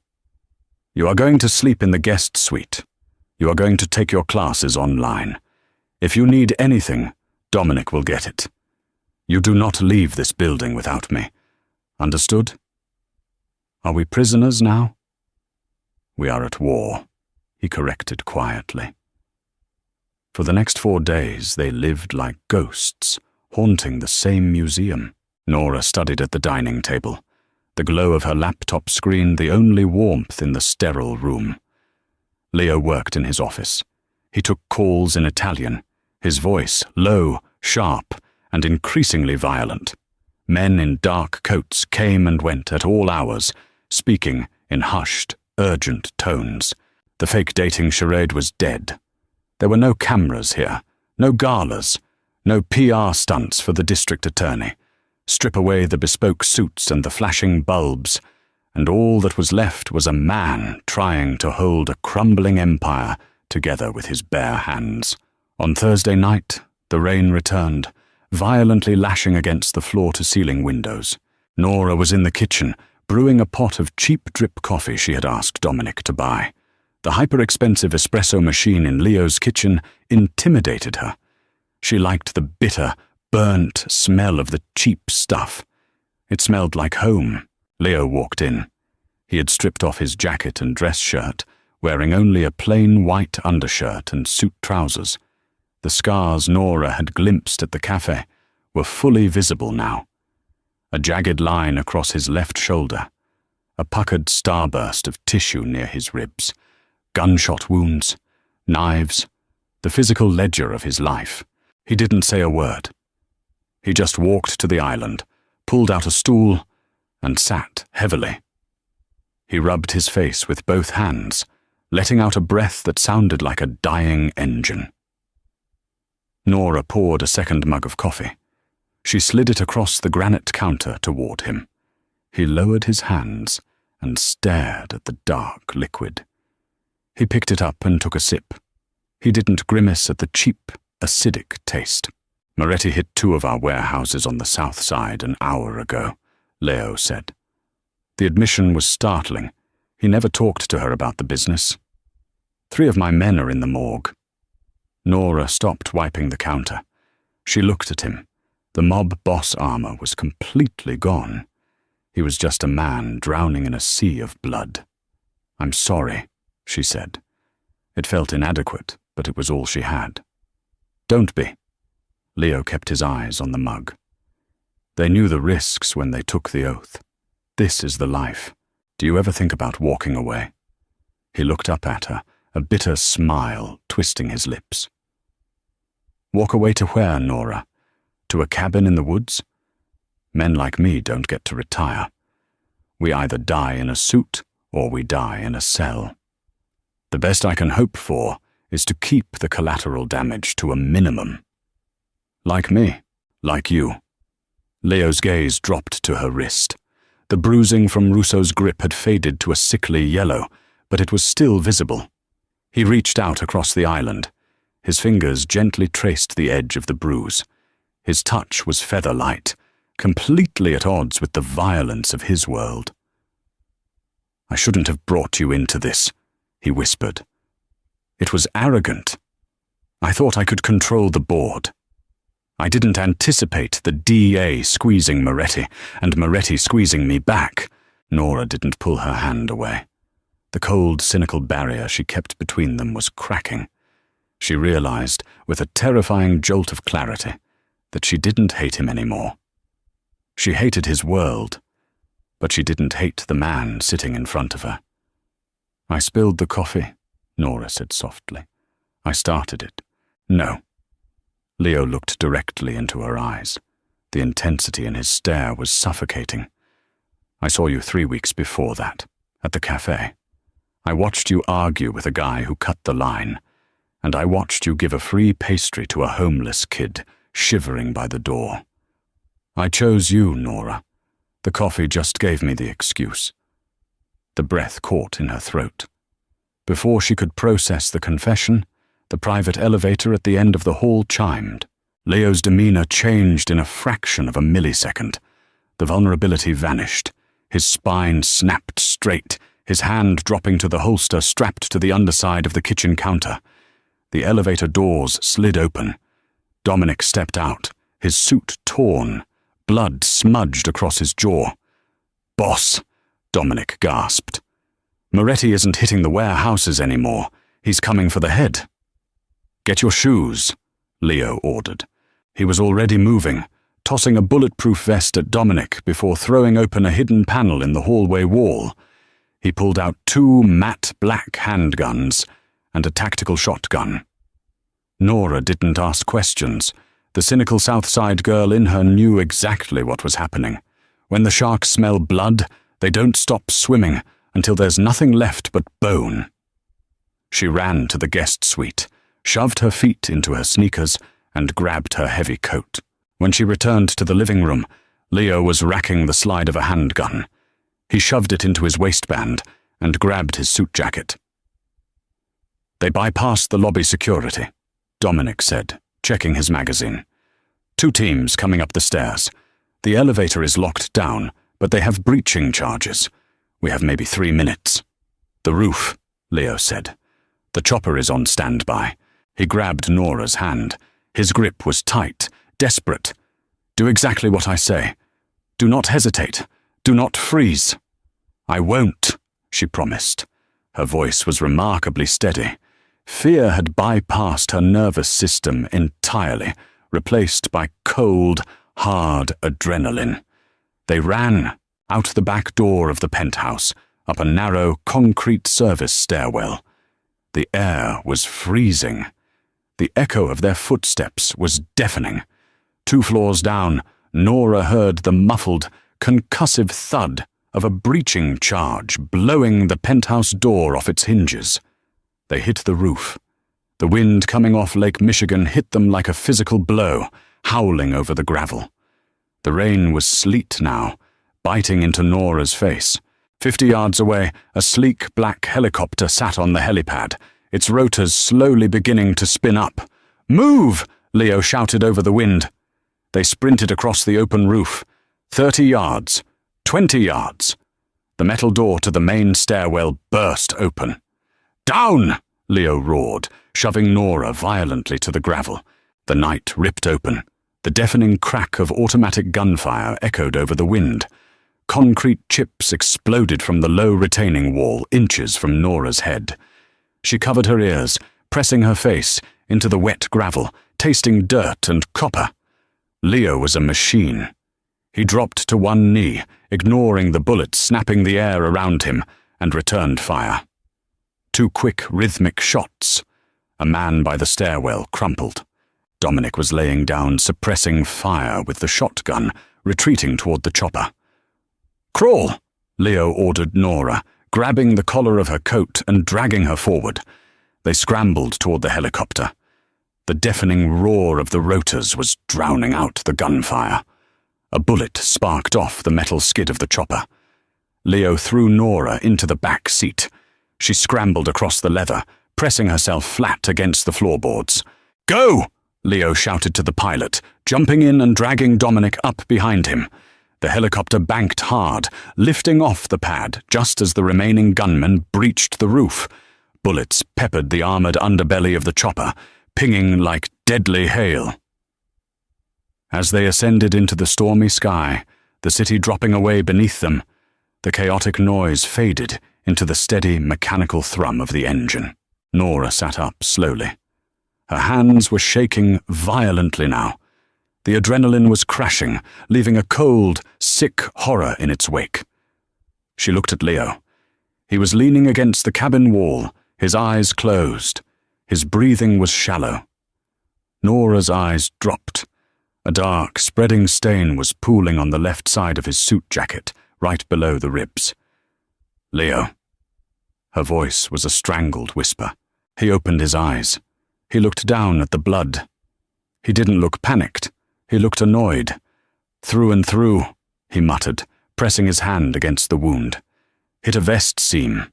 "You are going to sleep in the guest suite. You are going to take your classes online. If you need anything, Dominic will get it. You do not leave this building without me. Understood? Are we prisoners now?" "We are at war," he corrected quietly. For the next 4 days, they lived like ghosts, haunting the same museum. Nora studied at the dining table, the glow of her laptop screen the only warmth in the sterile room. Leo worked in his office. He took calls in Italian, his voice low, sharp, and increasingly violent. Men in dark coats came and went at all hours, speaking in hushed, urgent tones. The fake dating charade was dead. There were no cameras here, no galas, no PR stunts for the district attorney. Strip away the bespoke suits and the flashing bulbs, and all that was left was a man trying to hold a crumbling empire together with his bare hands. On Thursday night, the rain returned, violently lashing against the floor-to-ceiling windows. Nora was in the kitchen, brewing a pot of cheap drip coffee she had asked Dominic to buy. The hyper-expensive espresso machine in Leo's kitchen intimidated her. She liked the bitter, burnt smell of the cheap stuff. It smelled like home. Leo walked in. He had stripped off his jacket and dress shirt, wearing only a plain white undershirt and suit trousers. The scars Nora had glimpsed at the cafe were fully visible now. A jagged line across his left shoulder, a puckered starburst of tissue near his ribs, gunshot wounds, knives, the physical ledger of his life. He didn't say a word. He just walked to the island, pulled out a stool, and sat heavily. He rubbed his face with both hands, letting out a breath that sounded like a dying engine. Nora poured a second mug of coffee. She slid it across the granite counter toward him. He lowered his hands and stared at the dark liquid. He picked it up and took a sip. He didn't grimace at the cheap, acidic taste. "Moretti hit 2 of our warehouses on the south side an hour ago," Leo said. The admission was startling. He never talked to her about the business. 3 of my men are in the morgue." Nora stopped wiping the counter. She looked at him. The mob boss armor was completely gone. He was just a man drowning in a sea of blood. "I'm sorry," she said. It felt inadequate, but it was all she had. "Don't be." Leo kept his eyes on the mug. They knew the risks when they took the oath. This is the life. Do you ever think about walking away? He looked up at her, a bitter smile twisting his lips. "Walk away to where, Nora? To a cabin in the woods? Men like me don't get to retire. We either die in a suit or we die in a cell. The best I can hope for is to keep the collateral damage to a minimum. Like me, like you." Leo's gaze dropped to her wrist. The bruising from Russo's grip had faded to a sickly yellow, but it was still visible. He reached out across the island. His fingers gently traced the edge of the bruise. His touch was feather-light, completely at odds with the violence of his world. "I shouldn't have brought you into this," he whispered. "It was arrogant. I thought I could control the board. I didn't anticipate the DA squeezing Moretti, and Moretti squeezing me back." Nora didn't pull her hand away. The cold, cynical barrier she kept between them was cracking. She realized, with a terrifying jolt of clarity, that she didn't hate him anymore. She hated his world, but she didn't hate the man sitting in front of her. "I spilled the coffee," Nora said softly. "I started it." "No." Leo looked directly into her eyes. The intensity in his stare was suffocating. "I saw you 3 weeks before that, at the cafe. I watched you argue with a guy who cut the line, and I watched you give a free pastry to a homeless kid shivering by the door. I chose you, Nora. The coffee just gave me the excuse." The breath caught in her throat. Before she could process the confession, the private elevator at the end of the hall chimed. Leo's demeanor changed in a fraction of a millisecond. The vulnerability vanished. His spine snapped straight, his hand dropping to the holster strapped to the underside of the kitchen counter. The elevator doors slid open. Dominic stepped out, his suit torn, blood smudged across his jaw. "Boss," Dominic gasped. "Moretti isn't hitting the warehouses anymore. He's coming for the head." "Get your shoes," Leo ordered. He was already moving, tossing a bulletproof vest at Dominic before throwing open a hidden panel in the hallway wall. He pulled out 2 matte black handguns and a tactical shotgun. Nora didn't ask questions. The cynical Southside girl in her knew exactly what was happening. When the sharks smell blood, they don't stop swimming until there's nothing left but bone. She ran to the guest suite, shoved her feet into her sneakers, and grabbed her heavy coat. When she returned to the living room, Leo was racking the slide of a handgun. He shoved it into his waistband and grabbed his suit jacket. "They bypassed the lobby security," Dominic said, checking his magazine. 2 teams coming up the stairs. The elevator is locked down, but they have breaching charges. We have maybe 3 minutes. "The roof," Leo said. "The chopper is on standby." He grabbed Nora's hand. His grip was tight, desperate. "Do exactly what I say. Do not hesitate. Do not freeze." "I won't," she promised. Her voice was remarkably steady. Fear had bypassed her nervous system entirely, replaced by cold, hard adrenaline. They ran, out the back door of the penthouse, up a narrow concrete service stairwell. The air was freezing. The echo of their footsteps was deafening. 2 floors down, Nora heard the muffled, concussive thud of a breaching charge blowing the penthouse door off its hinges. They hit the roof. The wind coming off Lake Michigan hit them like a physical blow, howling over the gravel. The rain was sleet now, biting into Nora's face. 50 yards away, a sleek black helicopter sat on the helipad, its rotors slowly beginning to spin up. "Move!" Leo shouted over the wind. They sprinted across the open roof. 30 yards. 20 yards. The metal door to the main stairwell burst open. "Down!" Leo roared, shoving Nora violently to the gravel. The night ripped open. The deafening crack of automatic gunfire echoed over the wind. Concrete chips exploded from the low retaining wall, inches from Nora's head. She covered her ears, pressing her face into the wet gravel, tasting dirt and copper. Leo was a machine. He dropped to one knee, ignoring the bullets snapping the air around him, and returned fire. 2 quick, rhythmic shots. A man by the stairwell crumpled. Dominic was laying down, suppressing fire with the shotgun, retreating toward the chopper. "Crawl!" Leo ordered Nora, grabbing the collar of her coat and dragging her forward. They scrambled toward the helicopter. The deafening roar of the rotors was drowning out the gunfire. A bullet sparked off the metal skid of the chopper. Leo threw Nora into the back seat. She scrambled across the leather, pressing herself flat against the floorboards. "Go!" Leo shouted to the pilot, jumping in and dragging Dominic up behind him. The helicopter banked hard, lifting off the pad just as the remaining gunmen breached the roof. Bullets peppered the armored underbelly of the chopper, pinging like deadly hail. As they ascended into the stormy sky, the city dropping away beneath them, the chaotic noise faded into the steady mechanical thrum of the engine. Nora sat up slowly. Her hands were shaking violently now. The adrenaline was crashing, leaving a cold, sick horror in its wake. She looked at Leo. He was leaning against the cabin wall, his eyes closed. His breathing was shallow. Nora's eyes dropped. A dark, spreading stain was pooling on the left side of his suit jacket, right below the ribs. "Leo." Her voice was a strangled whisper. He opened his eyes. He looked down at the blood. He didn't look panicked. He looked annoyed. "Through and through," he muttered, pressing his hand against the wound. "Hit a vest seam."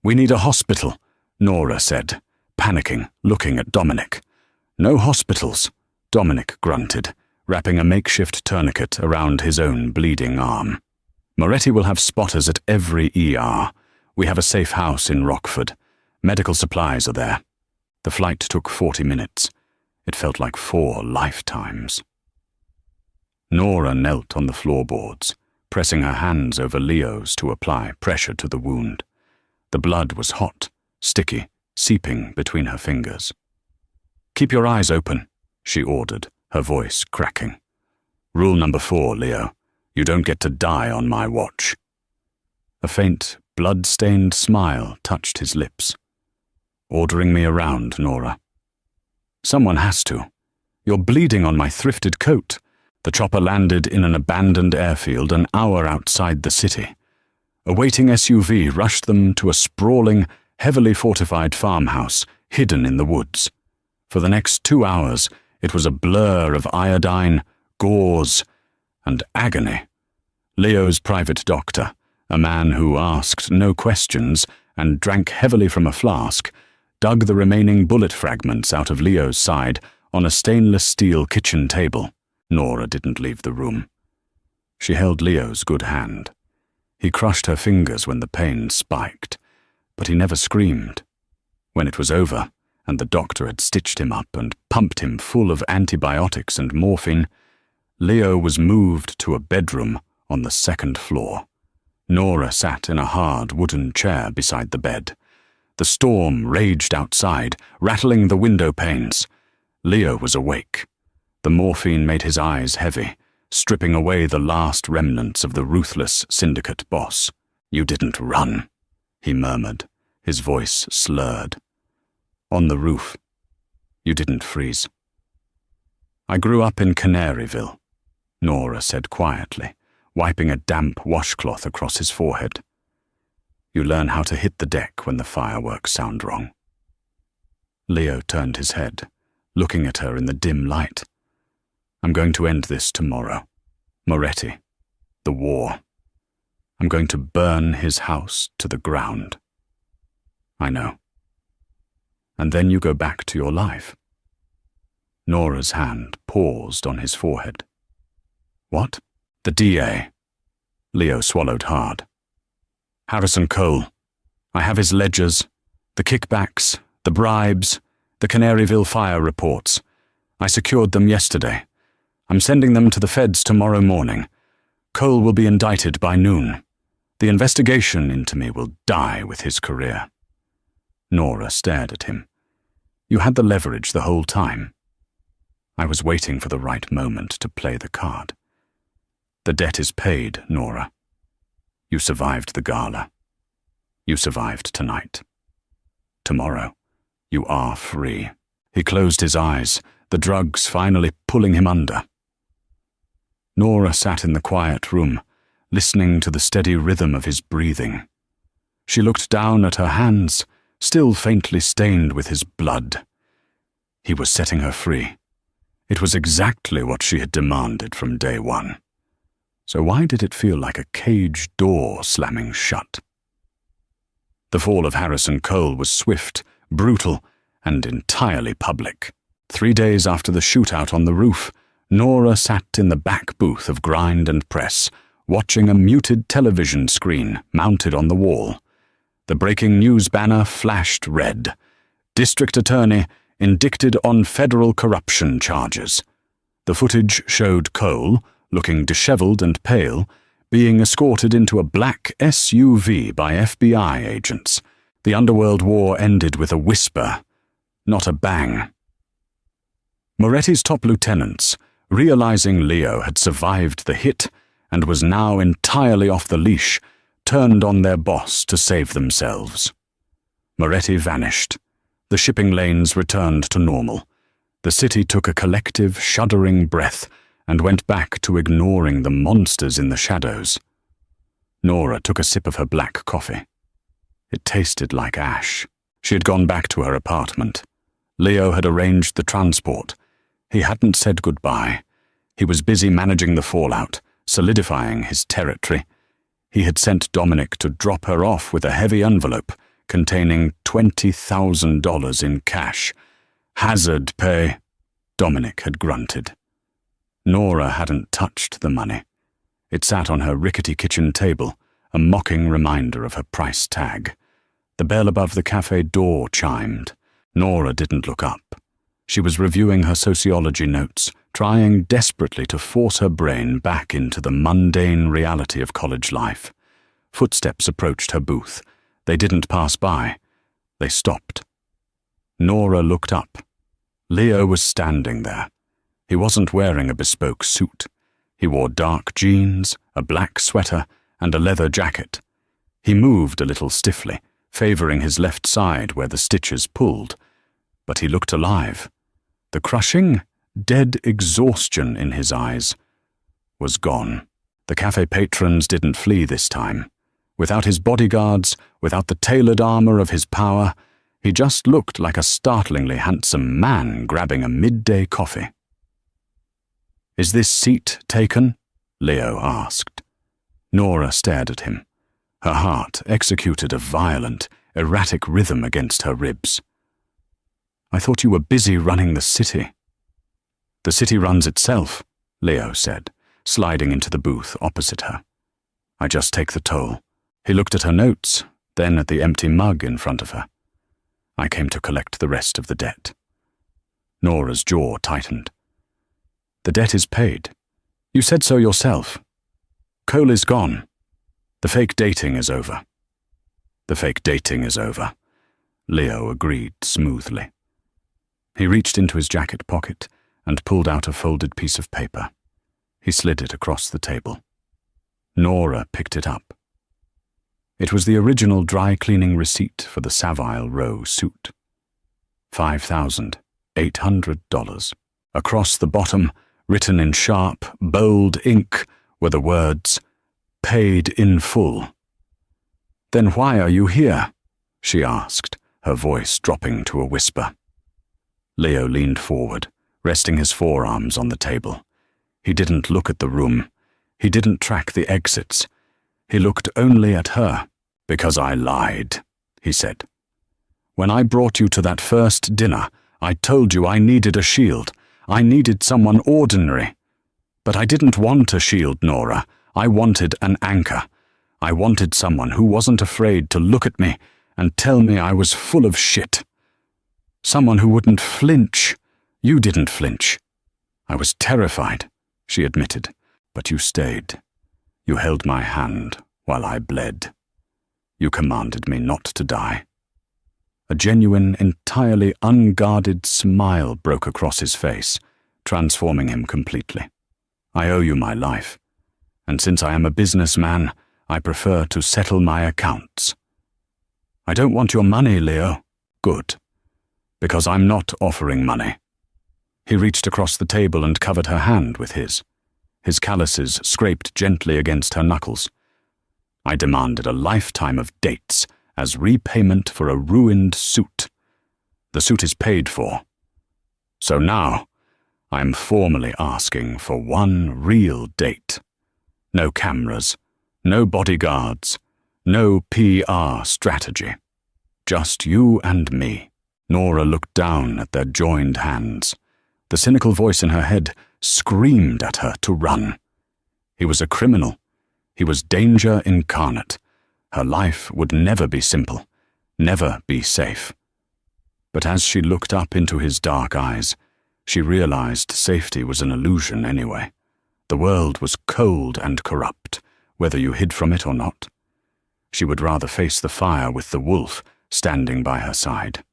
"We need a hospital," Nora said, panicking, looking at Dominic. "No hospitals," Dominic grunted, wrapping a makeshift tourniquet around his own bleeding arm. "Moretti will have spotters at every ER. We have a safe house in Rockford. Medical supplies are there." The flight took 40 minutes. It felt like 4 lifetimes. Nora knelt on the floorboards, pressing her hands over Leo's to apply pressure to the wound. The blood was hot, sticky, seeping between her fingers. "Keep your eyes open," she ordered, her voice cracking. "Rule number 4, Leo. You don't get to die on my watch." A faint, blood-stained smile touched his lips. "Ordering me around, Nora?" "Someone has to. You're bleeding on my thrifted coat." The chopper landed in an abandoned airfield an hour outside the city. A waiting SUV rushed them to a sprawling, heavily fortified farmhouse hidden in the woods. For the next 2 hours, it was a blur of iodine, gauze, and agony. Leo's private doctor, a man who asked no questions and drank heavily from a flask, dug the remaining bullet fragments out of Leo's side on a stainless steel kitchen table. Nora didn't leave the room. She held Leo's good hand. He crushed her fingers when the pain spiked, but he never screamed. When it was over, and the doctor had stitched him up and pumped him full of antibiotics and morphine, Leo was moved to a bedroom on the 2nd floor. Nora sat in a hard wooden chair beside the bed. The storm raged outside, rattling the window panes. Leo was awake. The morphine made his eyes heavy, stripping away the last remnants of the ruthless syndicate boss. "You didn't run," he murmured, his voice slurred. "On the roof. You didn't freeze." "I grew up in Canaryville," Nora said quietly, wiping a damp washcloth across his forehead. "You learn how to hit the deck when the fireworks sound wrong." Leo turned his head, looking at her in the dim light. "I'm going to end this tomorrow. Moretti. The war. I'm going to burn his house to the ground." "I know." "And then you go back to your life." Nora's hand paused on his forehead. "What?" "The DA." Leo swallowed hard. "Harrison Cole. I have his ledgers, the kickbacks, the bribes, the Canaryville fire reports. I secured them yesterday. I'm sending them to the feds tomorrow morning. Cole will be indicted by noon. The investigation into me will die with his career." Nora stared at him. "You had the leverage the whole time." "I was waiting for the right moment to play the card." "The debt is paid, Nora. You survived the gala. You survived tonight. Tomorrow, you are free." He closed his eyes, the drugs finally pulling him under. Nora sat in the quiet room, listening to the steady rhythm of his breathing. She looked down at her hands, still faintly stained with his blood. He was setting her free. It was exactly what she had demanded from day one. So why did it feel like a cage door slamming shut? The fall of Harrison Cole was swift, brutal, and entirely public. 3 days after the shootout on the roof, Nora sat in the back booth of Grind and Press, watching a muted television screen mounted on the wall. The breaking news banner flashed red. "District Attorney indicted on federal corruption charges." The footage showed Cole, looking disheveled and pale, being escorted into a black SUV by FBI agents. The underworld war ended with a whisper, not a bang. Moretti's top lieutenants, realizing Leo had survived the hit and was now entirely off the leash, turned on their boss to save themselves. Moretti vanished. The shipping lanes returned to normal. The city took a collective, shuddering breath and went back to ignoring the monsters in the shadows. Nora took a sip of her black coffee. It tasted like ash. She had gone back to her apartment. Leo had arranged the transport. He hadn't said goodbye. He was busy managing the fallout, solidifying his territory. He had sent Dominic to drop her off with a heavy envelope containing $20,000 in cash. "Hazard pay," Dominic had grunted. Nora hadn't touched the money. It sat on her rickety kitchen table, a mocking reminder of her price tag. The bell above the cafe door chimed. Nora didn't look up. She was reviewing her sociology notes, trying desperately to force her brain back into the mundane reality of college life. Footsteps approached her booth. They didn't pass by. They stopped. Nora looked up. Leo was standing there. He wasn't wearing a bespoke suit. He wore dark jeans, a black sweater, and a leather jacket. He moved a little stiffly, favoring his left side where the stitches pulled. But he looked alive. The crushing, dead exhaustion in his eyes was gone. The cafe patrons didn't flee this time. Without his bodyguards, without the tailored armor of his power, he just looked like a startlingly handsome man grabbing a midday coffee. "Is this seat taken?" Leo asked. Nora stared at him. Her heart executed a violent, erratic rhythm against her ribs. "I thought you were busy running the city." "The city runs itself," Leo said, sliding into the booth opposite her. "I just take the toll." He looked at her notes, then at the empty mug in front of her. "I came to collect the rest of the debt." Nora's jaw tightened. "The debt is paid. You said so yourself. Cole is gone. The fake dating is over." "The fake dating is over," Leo agreed smoothly. He reached into his jacket pocket and pulled out a folded piece of paper. He slid it across the table. Nora picked it up. It was the original dry-cleaning receipt for the Savile Row suit. $5,800. Across the bottom, written in sharp, bold ink, were the words, "Paid in full." "Then why are you here?" she asked, her voice dropping to a whisper. Leo leaned forward, resting his forearms on the table. He didn't look at the room. He didn't track the exits. He looked only at her. "Because I lied," he said. "When I brought you to that first dinner, I told you I needed a shield. I needed someone ordinary. But I didn't want a shield, Nora. I wanted an anchor. I wanted someone who wasn't afraid to look at me and tell me I was full of shit. Someone who wouldn't flinch. You didn't flinch." "I was terrified," she admitted, "but you stayed. You held my hand while I bled. You commanded me not to die." A genuine, entirely unguarded smile broke across his face, transforming him completely. "I owe you my life, and since I am a businessman, I prefer to settle my accounts." "I don't want your money, Leo." "Good, because I'm not offering money." He reached across the table and covered her hand with his. His calluses scraped gently against her knuckles. "I demanded a lifetime of dates as repayment for a ruined suit. The suit is paid for. So now, I am formally asking for one real date. No cameras, no bodyguards, no PR strategy. Just you and me." Nora looked down at their joined hands. The cynical voice in her head screamed at her to run. He was a criminal. He was danger incarnate. Her life would never be simple, never be safe. But as she looked up into his dark eyes, she realized safety was an illusion anyway. The world was cold and corrupt, whether you hid from it or not. She would rather face the fire with the wolf standing by her side.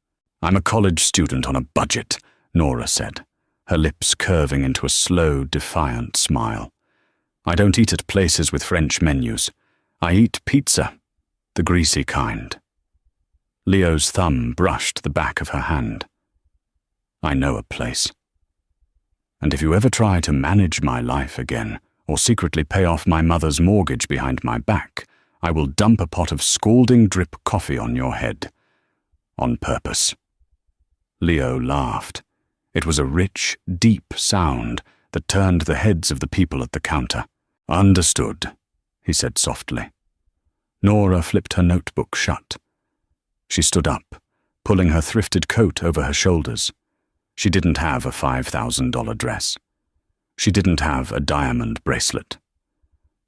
"I'm a college student on a budget," Nora said, her lips curving into a slow, defiant smile. "I don't eat at places with French menus. I eat pizza, the greasy kind." Leo's thumb brushed the back of her hand. "I know a place. And if you ever try to manage my life again, or secretly pay off my mother's mortgage behind my back, I will dump a pot of scalding drip coffee on your head. On purpose." Leo laughed. It was a rich, deep sound that turned the heads of the people at the counter. "Understood," he said softly. Nora flipped her notebook shut. She stood up, pulling her thrifted coat over her shoulders. She didn't have a $5,000 dress. She didn't have a diamond bracelet.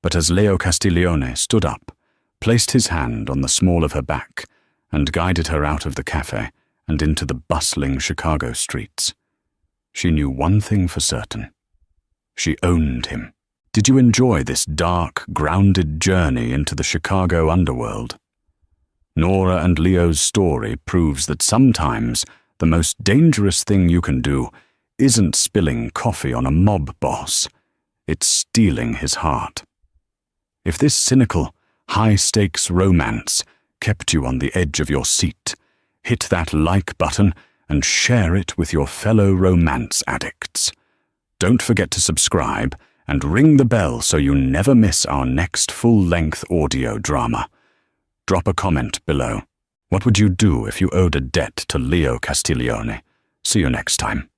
But as Leo Castiglione stood up, placed his hand on the small of her back, and guided her out of the cafe and into the bustling Chicago streets, she knew one thing for certain. She owned him. Did you enjoy this dark, grounded journey into the Chicago underworld? Nora and Leo's story proves that sometimes the most dangerous thing you can do isn't spilling coffee on a mob boss. It's stealing his heart. If this cynical, high-stakes romance kept you on the edge of your seat, hit that like button and share it with your fellow romance addicts. Don't forget to subscribe and ring the bell so you never miss our next full-length audio drama. Drop a comment below. What would you do if you owed a debt to Leo Castiglione? See you next time.